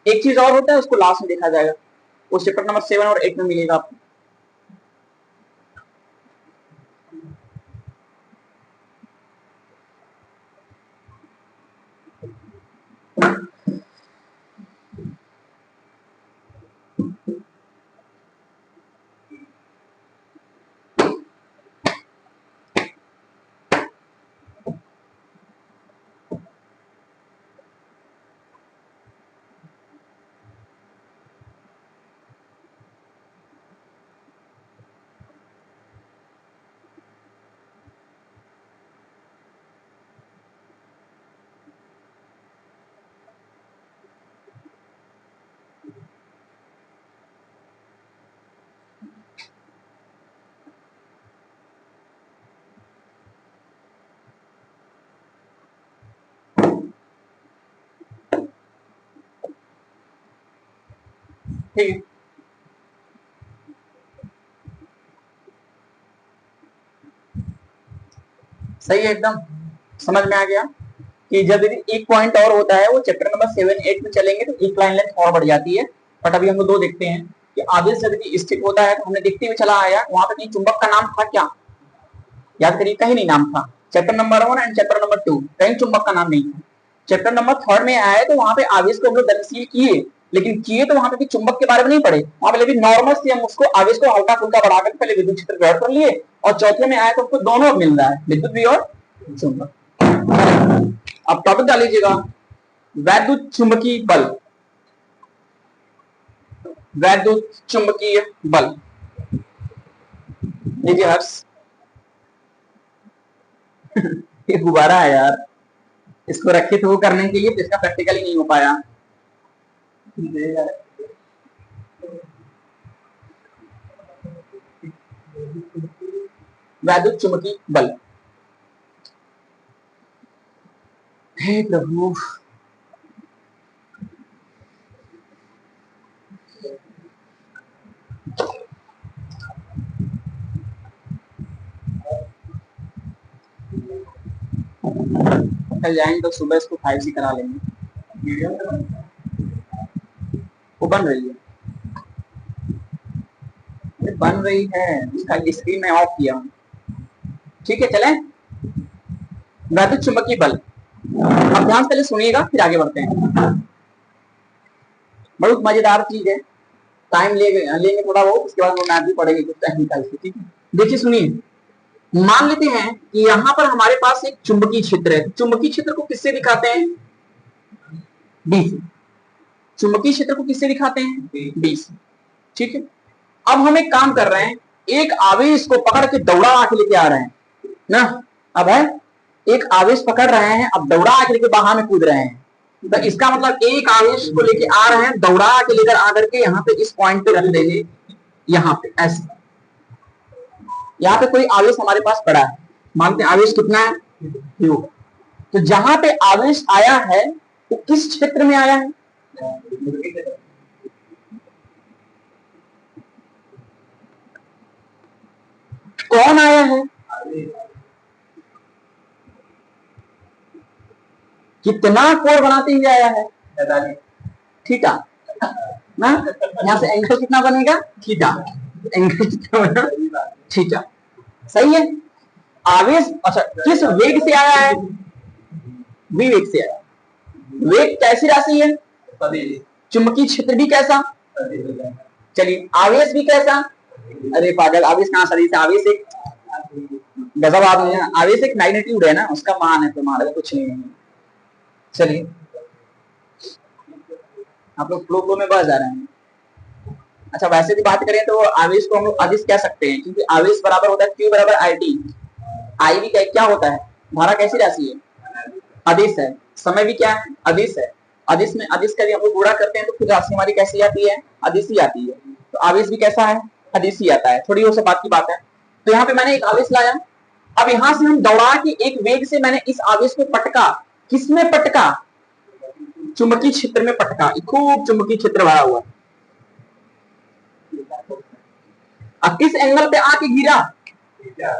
एक चीज और होता है, उसको लास्ट में देखा जाएगा, वो चैप्टर नंबर 7 और 8 में मिलेगा आपको। ठीक है, सही है एकदम, समझ में आ गया कि जब एक पॉइंट और होता है वो चैप्टर नंबर 7-8 में चलेंगे तो एक लाइन लेंथ और बढ़ जाती है। बट अभी हम लोग दो देखते हैं कि आवेश जब स्थित होता है तो हमने देखते हुए चला आया वहां पे कहीं चुंबक का नाम था क्या, याद करिए, कहीं नहीं नाम था। Chapter number 1 and chapter number 2 कहीं चुंबक का नाम नहीं था। चैप्टर नंबर 3 में आया तो वहां पे आवेश को हम लोग गतिशील किए, लेकिन किए तो वहां पे चुंबक के बारे में नहीं पढ़े, वहां पे लेकिन नॉर्मल से हम उसको आवेश को हल्का फुल्का बढ़ाकर पहले विद्युत क्षेत्र ग्रहण कर लिए, और चौथे में आया तो हमको दोनों मिल रहा है, विद्युत भी और चुंबक। अब टॉपिक डाल लीजिएगा, वैद्युत चुंबकीय बल। वैद्युत चुंबकीय बल लीजिए हर्ष। ये गुब्बारा है यार, इसको रखे थे वो करने के लिए, तो इसका प्रैक्टिकल ही नहीं हो पाया। वैद्युत चुंबकीय बल, हे प्रभु, कल जाएंगे तो सुबह इसको 5G करा लेंगे। वो बन रही है, बन रही है, उसका स्क्रीन में ऑफ किया हूं। ठीक है, चलें। वैद्युत चुंबकीय बल, अब ध्यान से पहले सुनिएगा फिर आगे बढ़ते हैं। बहुत मजेदार चीज है, टाइम लेंगे थोड़ा बहुत, उसके बाद मैथ भी पढ़ेंगे कुछ टेक्निकल से। ठीक है, देखिए सुनिए, मान लेते हैं कि यहां पर हमारे पास एक चुंबकीय क्षेत्र है। चुंबकीय क्षेत्र को किससे दिखाते हैं? बी से। चुंबकीय क्षेत्र को किससे दिखाते हैं? बी से। ठीक है, अब हम एक काम कर रहे हैं, एक आवेश को पकड़ के दौड़ा के लेके आ रहे हैं ना। अब है एक आवेश पकड़ रहे हैं, अब दौड़ा के लेके बाहर में कूद रहे हैं, तो इसका मतलब एक आवेश को लेके आ रहे हैं, दौड़ा के लेकर आकर के यहाँ पे इस पॉइंट पे रख देंगे, यहाँ पे ऐसे। यहाँ पे कोई आवेश हमारे पास पड़ा है, मानते हैं आवेश कितना है, Q। तो जहां पे आवेश आया है वो किस क्षेत्र में आया है? कौन आया है? कितना कोण बनाते हुए आया है? थीटा ना। यहां से एंगल कितना बनेगा? थीटा। एंगल कितना बना? थीटा। सही है। आवेश अच्छा किस वेग से आया है? v वेग से आया। वेग कैसी राशि है? चुंबकीय क्षेत्र भी कैसा? चलिए आवेश भी कैसा? अरे पागल, आवेश कहां सदिश है? आवेश एक गजब आदमी है, आवेश एक मैग्नीट्यूड है ना, उसका मान है, तुम्हारा कुछ नहीं है। चलिए आप लोग फ्लो में बस जा रहे हैं। अच्छा वैसे भी बात करें तो आवेश को हम लोग अदिश कह सकते हैं, क्योंकि आवेश बराबर होता है Q बराबर IT। I भी क्या होता है? धारा कैसी राशि है? अदिश है। समय भी क्या है? अदिश है। अदिश में अदिश का हम लोग गुणा करते हैं तो फिर राशि हमारी कैसी आती है? अदिश ही आती है। तो आवेश भी कैसा है? अदिश ही आता है। थोड़ी और से बात की बात है। तो यहाँ पे मैंने एक आवेश लाया, अब यहां से हम दौड़ा के एक वेग से मैंने इस आवेश को पटका। किसमें पटका? चुंबकीय क्षेत्र में पटका। खूब चुंबकीय क्षेत्र भरा हुआ। अब किस एंगल पे आके गिरा?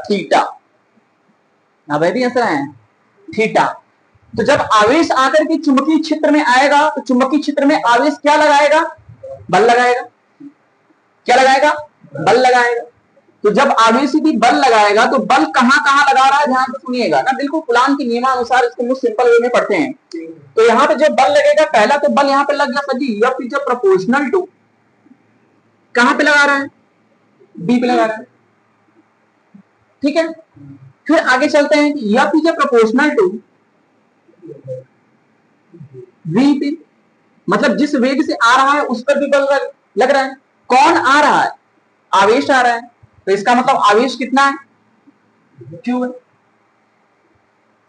थीटा। अब भी आंसर है थीटा। तो जब आवेश आकर के चुंबकीय क्षेत्र में आएगा तो चुंबकीय क्षेत्र में आवेश क्या लगाएगा? बल लगाएगा। क्या लगाएगा? बल लगाएगा। तो जब आवेश भी बल लगाएगा तो बल कहां कहां लगा रहा है, ध्यान से सुनिएगा ना, बिल्कुल कूलाम के नियमानुसार इसको हम सिंपल वे में पढ़ते हैं। तो यहाँ पे जो बल लगेगा, पहला तो बल यहाँ पे लग गया सजी, F इज प्रोपोर्शनल टू, कहां पे लगा रहा है? बी पे लगा रहा है। ठीक है, फिर आगे चलते हैं कि F is proportional to v पे, मतलब जिस वेग से आ रहा है उस पर भी बल लग रहा है। कौन आ रहा है? आवेश आ रहा है, तो इसका मतलब आवेश कितना है? Q है।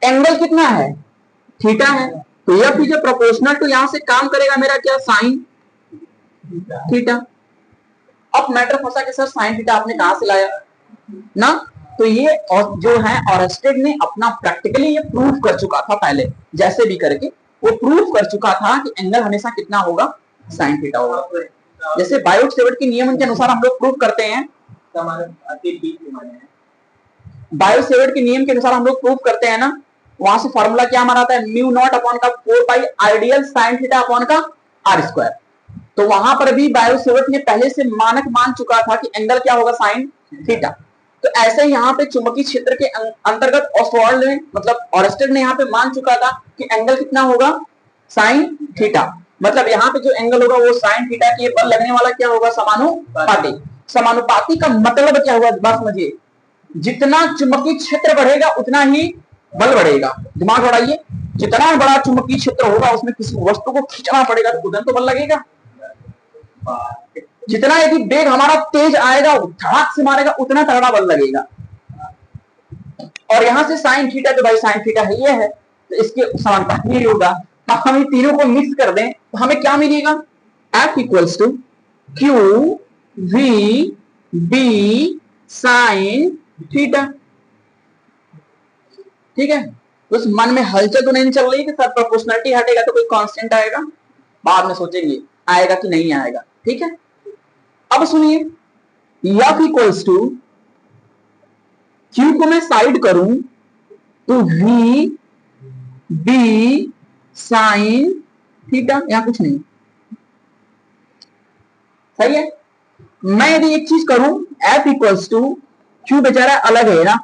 एंगल कितना है? थीटा है। तो F इज प्रोपोर्शनल टू यहां से काम करेगा मेरा क्या? Sine theta. अब मैटर फंसा कि सर साइन थीटा आपने कहां से लाया ना। तो ये और जो है ऑरस्टेड ने अपना प्रैक्टिकली ये प्रूफ कर चुका था पहले, जैसे भी करके वो प्रूफ कर चुका था कि एंगल हमेशा कितना होगा? साइन थीटा होगा। जैसे बायोट सेवर्ट के नियम के अनुसार हम लोग प्रूव करते हैं, बायोट सेवर्ट के नियम के अनुसार हम लोग प्रूव करते हैं ना, वहां से फॉर्मूला क्या हमारा आता है, म्यू नॉट अपॉन का 4 पाई आइडियल साइन थीटा अपॉन का आर स्क्वायर। तो वहां पर भी बायोट सेवर्ट ने पहले से मानक मान चुका था कि एंगल क्या होगा, साइन थीटा। तो ऐसे यहाँ पे चुंबकीय क्षेत्र के अंतर्गत ऑसवाल्ड ने मतलब ऑरस्टेड ने यहाँ पे मान चुका था कि एंगल कितना होगा, साइन थीटा। मतलब यहाँ पे जो एंगल होगा वो साइन थीटा की, बल लगने वाला क्या होगा, समानुपाती। समानुपाती का मतलब क्या होगा, बात समझिए, जितना चुंबकीय क्षेत्र बढ़ेगा उतना ही बल बढ़ेगा। दिमाग बढ़ाइए, जितना बड़ा चुंबकीय क्षेत्र होगा उसमें किसी वस्तु को खींचना पड़ेगा तो उधर तो बल लगेगा। जितना यदि वेग हमारा तेज आएगा, धड़ाक से मारेगा, उतना तगड़ा बल लगेगा। और यहां से साइन थीटा, तो भाई साइन थीटा है, ये है, तो इसके समानुपाती ही होगा। अब हम इन तीनों को मिक्स कर दें तो हमें क्या मिलेगा, F equals to q v B sine theta. ठीक है, उस मन में हलचल तो नहीं चल रही कि सर प्रोपोर्शनलिटी हटेगा तो कोई कांस्टेंट आएगा, बाद में सोचेंगे आएगा कि नहीं आएगा। ठीक है, अब सुनिए, F इक्वल्स टू क्यू को मैं साइड करूं तो वी बी साइन थीटा, यहां कुछ नहीं, सही है। मैं यदि एक चीज करूं, F इक्वल्स टू क्यू बेचारा अलग है ना,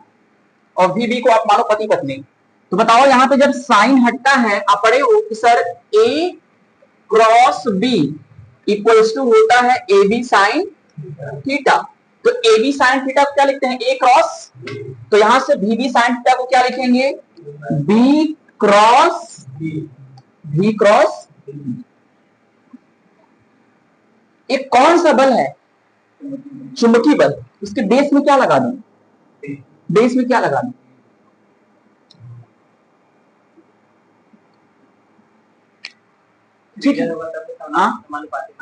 और वी बी को आप मानो पति पत्नी, तो बताओ यहां पे जब साइन हटता है, आप पढ़े हो कि sir A cross B equals to होता है ए बी साइन थीटा। तो ए बी साइन थीटा को क्या लिखते हैं, ए क्रॉस, तो यहां से वी बी साइन थीटा को क्या लिखेंगे, बी क्रॉस वी क्रॉस। एक कौन सा बल है, चुंबकीय बल, उसके बेस में क्या लगा दूं, बेस में क्या लगा दूं, ठीक है,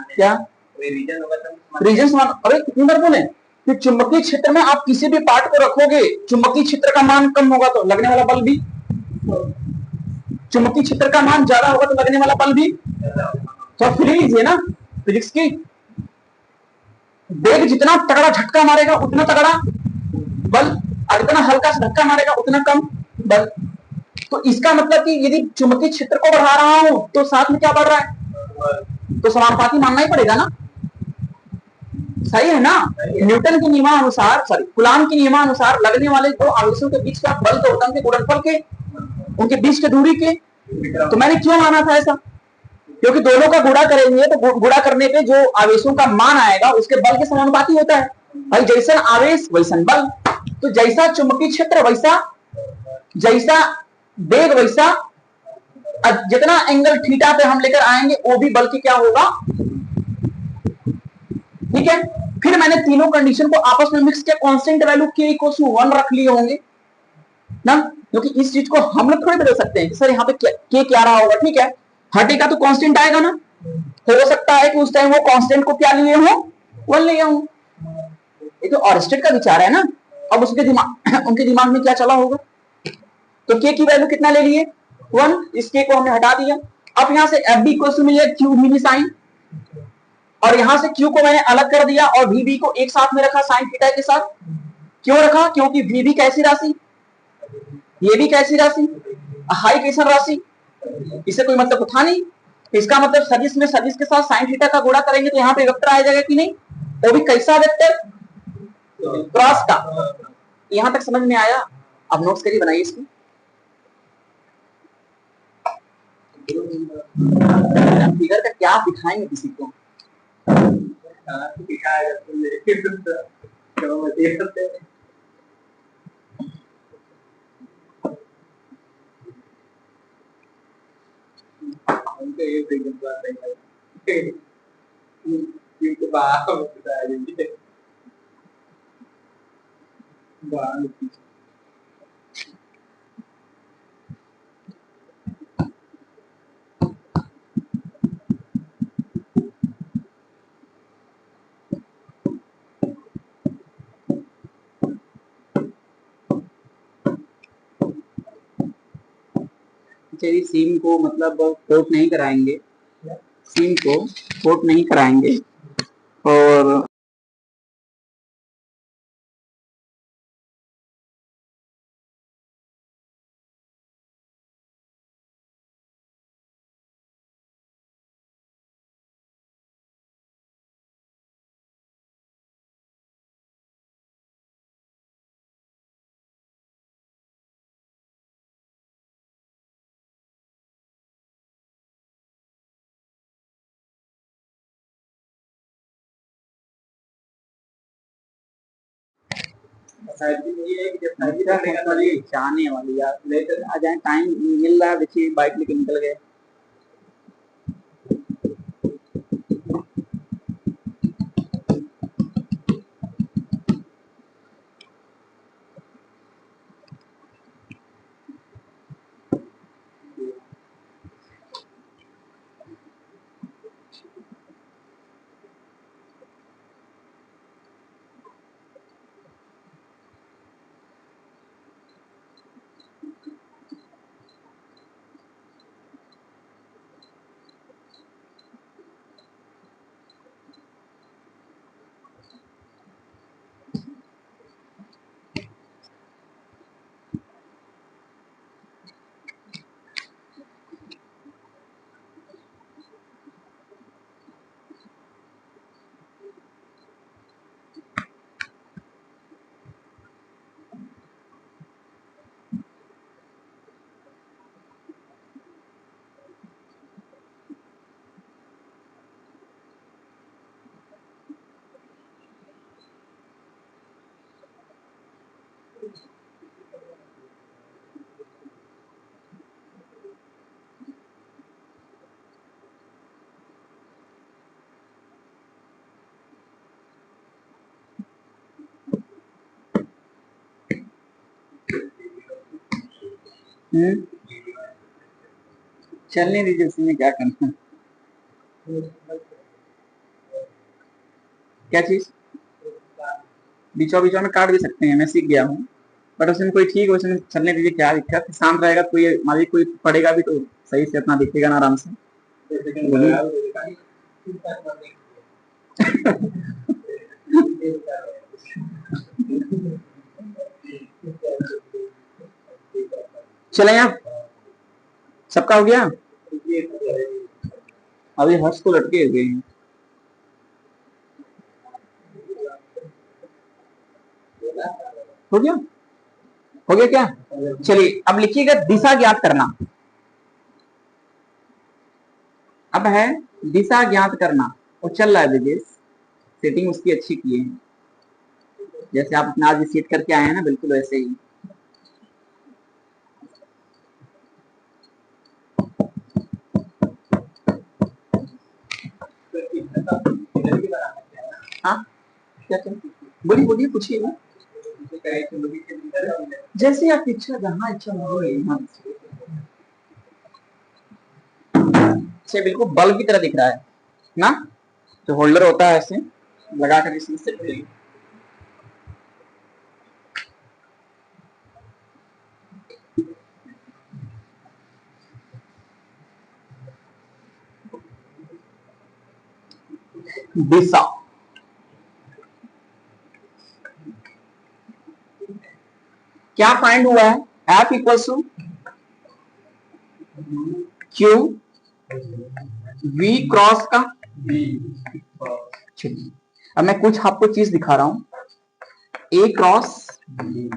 क्या रीजन समान। अरे कितनी बार बोले कि चुंबकीय क्षेत्र में आप किसी भी पार्ट को रखोगे, चुंबकीय क्षेत्र का मान कम होगा तो लगने वाला बल भी, चुंबकीय क्षेत्र का मान ज्यादा होगा तो लगने वाला बल भी। तो फिजिक्स है ना, फिजिक्स की, वेग जितना तगड़ा झटका मारेगा उतना तगड़ा बल, और जितना हल्का सा धक्का मारेगा उतना कम बल। तो इसका मतलब कि यदि चुंबकीय क्षेत्र को बढ़ा रहा हूं तो साथ में क्या बढ़ रहा है, तो समानुपाती मानना ही पड़ेगा ना, सही है ना। न्यूटन के नियमानुसार, सॉरी कूलॉम के नियमानुसार लगने वाले दो आवेशों के बीच का बल तो होता है उनके गुणनफल के, उनके बीच की दूरी के। तो मैंने क्यों माना था ऐसा, क्योंकि दोनों का गुणा करेंगे तो गुणा करने पे जो आवेशों का मान आएगा उसके बल के समानुपाती होता है। भाई जैसा आवेश वैसा बल, तो जैसा चुंबकीय क्षेत्र वैसा, जैसा वेग वैसा, जितना एंगल थीटा पे हम लेकर आएंगे वो भी बल की क्या होगा। ठीक है, फिर मैंने तीनों कंडीशन को आपस में मिक्स किया, कांस्टेंट वैल्यू के इक्वल टू 1 रख लिए होंगे ना, क्योंकि इस चीज को हम लोग थोड़ी बदल सकते हैं कि सर यहाँ पे के क्या रहा होगा। ठीक है, हटेगा तो कांस्टेंट आएगा ना, हो सकता है कि उस टाइम वो कांस्टेंट को क्या लिए हो, 1 लिए हो। ये तो ऑरस्टेड का विचार है ना, अब उसके दिमाग उनके दिमाग में क्या चला होगा। तो के की वैल्यू कितना ले लिए, 1, इस के को हमने हटा दिया। अब यहां से एफ बी इक्वल टू मिल गया क्यू वी साइन, और यहां से क्यू को मैंने अलग कर दिया और वी बी को एक साथ में रखा साइन थीटा के साथ। क्यों रखा, क्योंकि वी बी कैसी राशि, ये भी कैसी राशि, हाई कैसन राशि, इससे कोई मतलब था नहीं। इसका मतलब सदिश में सदिश के साथ साइन थीटा का गुणा करेंगे तो यहाँ पे वेक्टर आ जाएगा कि नहीं, वो भी कैसा वेक्टर, क्रॉस का। यहां तक समझ में आया, अब नोट्स करिए, बनाइए इसको। फिगर का क्या दिखाएंगे किसी को, चलिए सीम को मतलब कोट नहीं कराएंगे, सीम को कोट नहीं कराएंगे, और चाहने वाली यार लेकर आ जाए, टाइम मिल रहा है, देखिए बाइक लेके निकल गए। चलने दीजिए, उसमें क्या करना। क्या चीज बीचों बीचों में काट भी सकते हैं, मैं सीख गया हूँ, बट उसमें कोई ठीक है, उसमें चलने दीजिए, क्या दिक्कत, शांत रहेगा, कोई मान लीजिए कोई पढ़ेगा भी तो सही से अपना दिखेगा ना आराम से। चले आप, सबका हो गया, अभी हर्ष को लटके हुए हैं। हो गया, हो गया क्या? चलिए अब लिखिएगा दिशा ज्ञात करना। अब है दिशा ज्ञात करना, वो चल रहा है विदेश, सेटिंग उसकी अच्छी की है, जैसे आप अपना आज सेट करके आए हैं ना, बिल्कुल वैसे ही। हाँ क्या बोलिए बोलिए, पूछिए ना, जैसे आपकी इच्छा, जहाँ इच्छा हो यहाँ से, बिल्कुल बल्ब की तरह दिख रहा है ना, जो होल्डर होता है ऐसे लगा कर इसी से। दिशा, क्या फाइंड हुआ है, F equal to q v cross का। चलिए अब मैं कुछ आपको चीज दिखा रहा हूं, ए क्रॉस बी,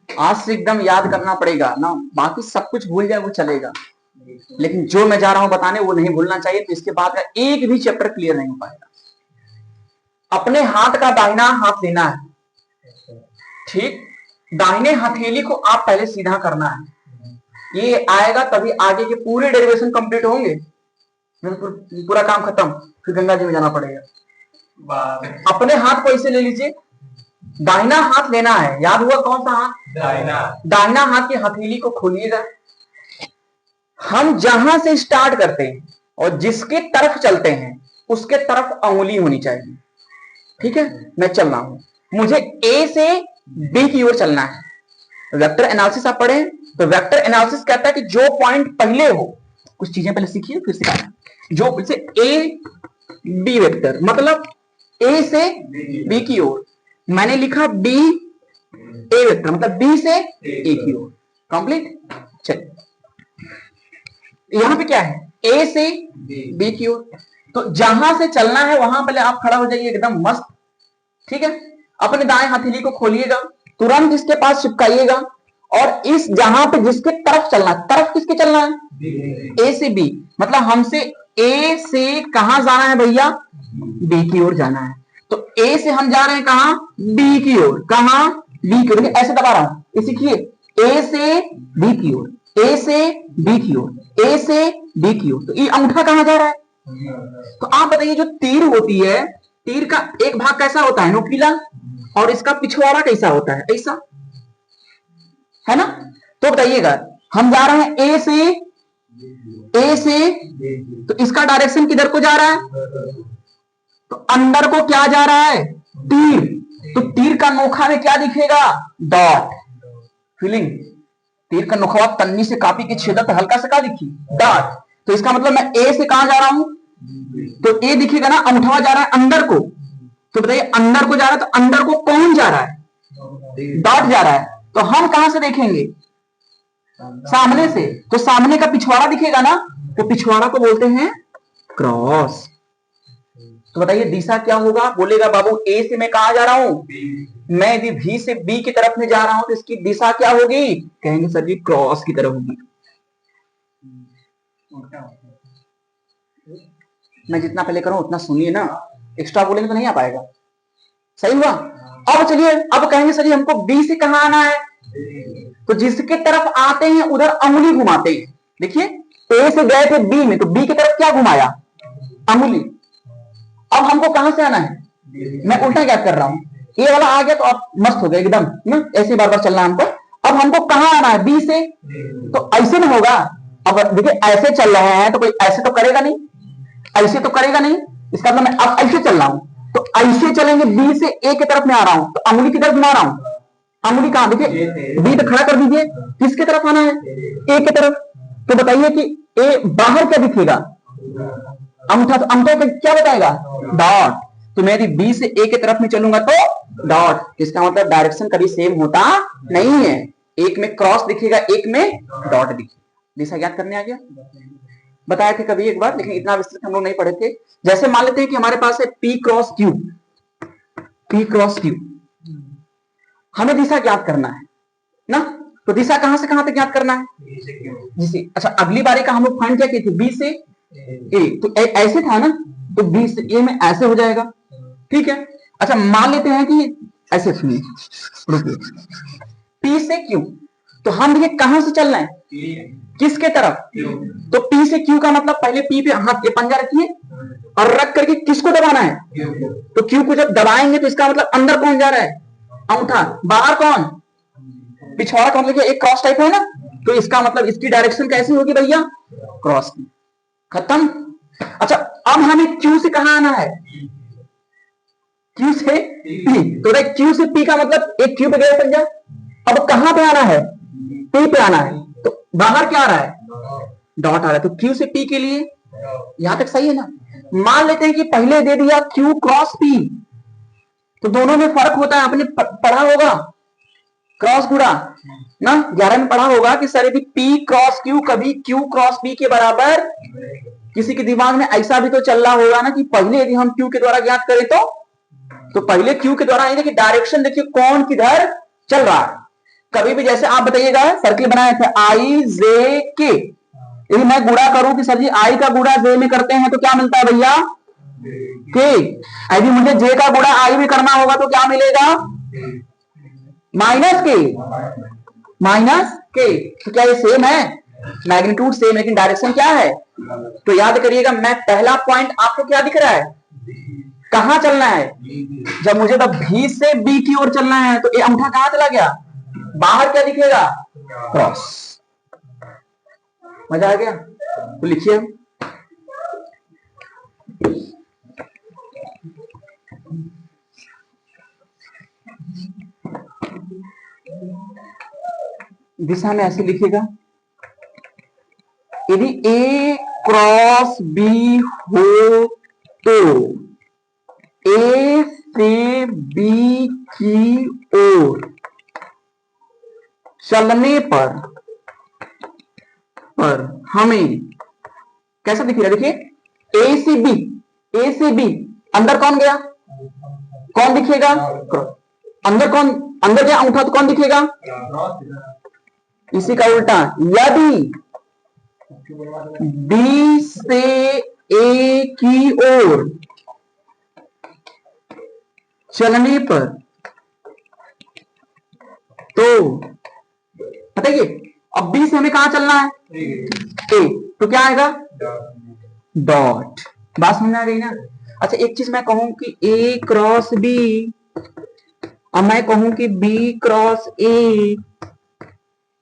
आज से एकदम याद करना पड़ेगा ना, बाकी सब कुछ भूल जाए वो चलेगा, लेकिन जो मैं जा रहा हूं बताने वो नहीं भूलना चाहिए, तो इसके बाद का एक भी चैप्टर क्लियर नहीं हो पाएगा। अपने हाथ का दाहिना हाथ लेना है, ठीक, दाहिने हथेली को आप पहले सीधा करना है, ये आएगा तभी आगे के पूरे डेरिवेशन कंप्लीट होंगे, पूरा काम खत्म, फिर गंगा जी में जाना पड़ेगा। अपने हाथ को ऐसे ले लीजिए, दाहिना हाथ लेना है, याद हुआ कौन सा हाथ, दाहिना, दाहिना हाथ की हथेली को खोलिएगा, हम जहां से स्टार्ट करते हैं और जिसके तरफ चलते हैं उसके तरफ अंगुली होनी चाहिए, ठीक है, मैं चल रहा हूं, मुझे ए से बी की ओर चलना है। वेक्टर एनालिसिस आप पढ़े तो वेक्टर एनालिसिस कहता है कि जो पॉइंट पहले हो, कुछ चीजें पहले सीखिए फिर सिखाना, जो से ए बी वेक्टर, मतलब ए से बी की ओर। मैंने लिखा बी ए वेक्टर, मतलब बी से ए की ओर। कंप्लीट। चलिए यहां पे क्या है, ए से बी की ओर। तो जहां से चलना है वहां पहले आप खड़ा हो जाइए एकदम मस्त। ठीक है, अपने दाएं हथेली को खोलिएगा, तुरंत इसके पास चिपकाइएगा, और इस जहां पे जिसके तरफ चलना है, तरफ किसके चलना है, ए से बी, मतलब हमसे ए से कहां जाना है भैया, बी की ओर जाना है। तो ए से हम जा रहे हैं कहां, बी की ओर। कहां, बी की ओर। ऐसे दबा रहा हूं, ये सीखिए, ए से बी की ओर, ए से बी की ओर, ए से बी की ओर। तो ये अंगूठा कहां जा रहा है, तो आप बताइए, जो तीर होती है, तीर का एक भाग कैसा होता है, नुकीला, और इसका पिछवाड़ा कैसा होता है, ऐसा, है ना। तो बताइएगा, हम जा रहे हैं ए से, तो इसका डायरेक्शन किधर को जा रहा है, तो अंदर को क्या जा रहा है, तीर। तो तीर का नोखा में क्या दिखेगा, डॉट। फीलिंग, तीर का नोखा तन्नी से काफी की छेदत हल्का से क्या दिखी, डॉट। तो इसका मतलब मैं ए से कहां जा रहा हूं, तो ए दिखेगा ना, अंगूठा जा रहा है अंदर को। तो बताइए, अंदर को जा रहा है, तो अंदर को कौन जा रहा है, डॉट जा रहा है। तो हम कहां से देखेंगे, सामने से। तो सामने का पिछवाड़ा दिखेगा ना, तो पिछवाड़ा को बोलते हैं क्रॉस। तो बताइए दिशा क्या होगा, बोलेगा बाबू ए से मैं कहां जा रहा हूं, मैं यदि भी से बी की तरफ में जा रहा हूं, तो इसकी दिशा क्या होगी, कहेंगे सर जी क्रॉस की तरफ होगी। मैं जितना पहले करूं उतना सुनिए ना, एक्स्ट्रा बोलेंगे तो नहीं आ पाएगा। सही हुआ। अब चलिए, अब कहेंगे सर जी हमको बी से कहां आना है, तो जिसके तरफ आते हैं उधर अंगुली घुमाते हैं। देखिए, ए से गए थे बी में, तो बी की तरफ क्या घुमाया, अंगुली। अब हमको कहां से आना है, मैं उल्टा क्या कर रहा हूं, ए वाला आ गया तो अब मस्त हो गया एकदम ना, ऐसे बार बार चलना हमको। अब हमको कहां आना है, बी से, तो ऐसे ना होगा। अब देखिए, ऐसे चल रहे हैं तो कोई ऐसे तो करेगा नहीं, ऐसे तो करेगा नहीं, इसका मतलब मैं अब ऐसे चल रहा हूं, तो ऐसे चलेंगे, बी से ए की तरफ में आ रहा हूं, तो अंगुली की तरफ घुमा रहा हूं। अंगुली कहां, देखिए बी तो खड़ा कर दीजिए, किसके तरफ आना है, ए की तरफ। तो बताइए कि ए बाहर क्या दिखेगा, अंगूठा, तो अंगूठा क्या बताएगा, डॉट। तो मैं यदि बी से ए की तरफ में चलूंगा तो डॉट, इसका मतलब डायरेक्शन कभी सेम होता नहीं है, एक में क्रॉस दिखेगा, एक में डॉट दिखेगा। दिशा ज्ञात करने आ गया, बताए थे कभी एक बार, लेकिन इतना विस्तृत हम लोग नहीं पढ़े थे। जैसे मान लेते हैं कि हमारे पास है P cross Q, P cross Q, हमें दिशा ज्ञात करना है ना। तो दिशा कहां से कहां तक ज्ञात करना है, जिसे, अच्छा अगली बारी का हम लोग फाइंड क्या किए थे, बी से ए, तो ऐसे था ना, तो बी से ए में ऐसे हो जाएगा। ठीक है, अच्छा मान लेते हैं कि ऐसे, सुनिए रुकिए, पी से क्यू, तो हम देखिए कहां से चलना है, किसके तरफ, तो पी से क्यू का मतलब पहले पी पे हाथ, ये पंजा रखिए और रख करके किसको दबाना है, तो क्यू को जब दबाएंगे तो इसका मतलब अंदर कौन जा रहा है, अंगूठा, बाहर कौन, पिछवाड़ा कौन, देखिए एक क्रॉस टाइप है ना, तो इसका मतलब इसकी डायरेक्शन कैसी होगी भैया, क्रॉस की। खत्म। अच्छा अब हमें क्यू से कहां आना है, क्यू से पी, तो देख क्यू से पी का मतलब एक क्यू पे गया पंजा, अब कहां पे आना है, पी पे आना है, तो बाहर क्या आ रहा है, डॉट आ रहा है। तो क्यू से पी के लिए यहां तक सही है ना। मान लेते हैं कि पहले दे दिया क्यू क्रॉस पी, तो दोनों में फर्क होता है, आपने पढ़ा होगा क्रॉस गुणा ना, 11 में पढ़ा होगा कि सर यदि पी क्रॉस क्यू कभी क्यू क्रॉस पी के बराबर, किसी के दिमाग में ऐसा भी तो चल रहा होगा ना कि पहले यदि हम क्यू के द्वारा ज्ञात करें तो पहले क्यू के द्वारा देखिए डायरेक्शन, देखिए कौन किधर चल रहा है। कभी भी जैसे आप बताइएगा, सर्किल बनाए थे आई जे के, यदि मैं गुणा करूं कि सर जी आई का गुणा जे में करते हैं तो क्या मिलता है भैया, के। यदि मुझे जे का गुणा आई में करना होगा तो क्या मिलेगा, माइनस के, माइनस के। तो क्या ये सेम है, मैग्नीट्यूड सेम, लेकिन डायरेक्शन क्या है। तो याद करिएगा, मैं पहला पॉइंट आपको क्या दिख रहा है, कहां चलना है, जब मुझे तो भी से बी की ओर चलना है, तो ये अंगूठा कहां चला गया, बाहर क्या दिखेगा, क्रॉस। मजा आ गया, तो लिखिए, दिशा में ऐसे लिखिएगा, यदि ए क्रॉस बी हो तो ए से बी की ओर चलने पर हमें कैसा दिख रहा है? देखिए ए से बी अंदर कौन गया? कौन दिखेगा? अंदर कौन? अंदर गया अंगूठा तो कौन दिखेगा? इसी का उल्टा, यदि बी से ए की ओर चलने पर तो बताइए, अब बी से हमें कहां चलना है? ए, तो क्या आएगा? डॉट। बात समझ आ गई ना? अच्छा, एक चीज मैं कहूं कि ए क्रॉस बी, अब मैं कहूं कि बी क्रॉस ए,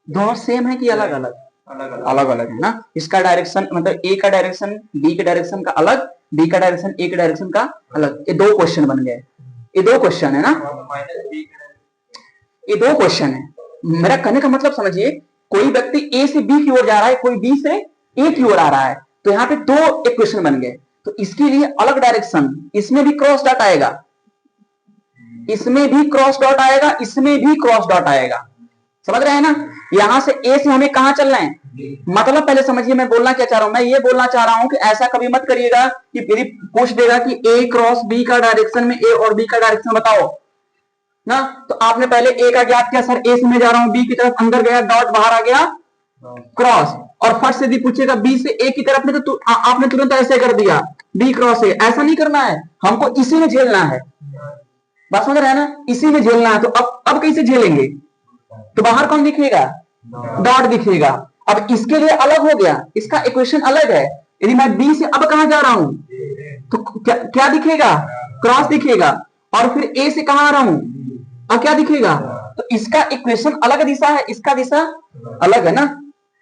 दोनों सेम है कि अलग अलग? अलग अलग है ना। इसका डायरेक्शन मतलब ए का डायरेक्शन बी के डायरेक्शन का अलग, बी का डायरेक्शन ए के डायरेक्शन का अलग। ये दो क्वेश्चन बन गए, ये दो क्वेश्चन है ना, ये दो क्वेश्चन है। मेरा कहने का मतलब समझिए, कोई व्यक्ति ए से बी की ओर जा रहा है, कोई बी से ए की ओर आ रहा है, तो यहाँ पे दो इक्वेशन बन गए। तो इसके लिए अलग डायरेक्शन, इसमें भी क्रॉस डॉट आएगा, इसमें भी क्रॉस डॉट आएगा, इसमें भी क्रॉस डॉट आएगा। समझ रहे हैं ना? यहां से ए से हमें कहां चलना है? मतलब पहले समझिए मैं बोलना क्या चाह रहा हूं। मैं ये बोलना चाह रहा हूं कि ऐसा कभी मत करिएगा कि फिर पूछ देगा कि ए क्रॉस बी का डायरेक्शन में ए और बी का डायरेक्शन बताओ ना। तो आपने पहले ए का ज्ञात किया, सर ए से मैं जा रहा हूं बी की तरफ, अंदर गया डॉट, बाहर आ गया क्रॉस। और फर्स्ट से भी पूछेगा बी से ए की तरफ में, तो आपने तुरंत ऐसे कर दिया बी क्रॉस ए। ऐसा नहीं करना है, हमको इसी में झेलना है। बात समझ रहे हैं ना? इसी में झेलना है। तो अब कैसे झेलेंगे? तो बाहर कौन दिखेगा? डॉट दिखेगा। अब इसके लिए अलग हो गया, इसका इक्वेशन अलग है। यदि मैं बी से अब कहां जा रहा हूं तो क्या दिखेगा? क्रॉस दिखेगा। और फिर ए से कहां आ रहा हूं, अब क्या दिखेगा? तो इसका इक्वेशन अलग दिशा है, इसका दिशा अलग है ना।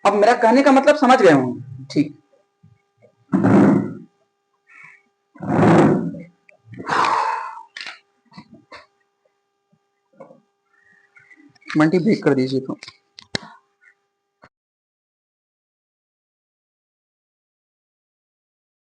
अब मेरा कहने का मतलब समझ गए होंगे? ठीक, मल्टी ब्रेक कर दीजिए तो।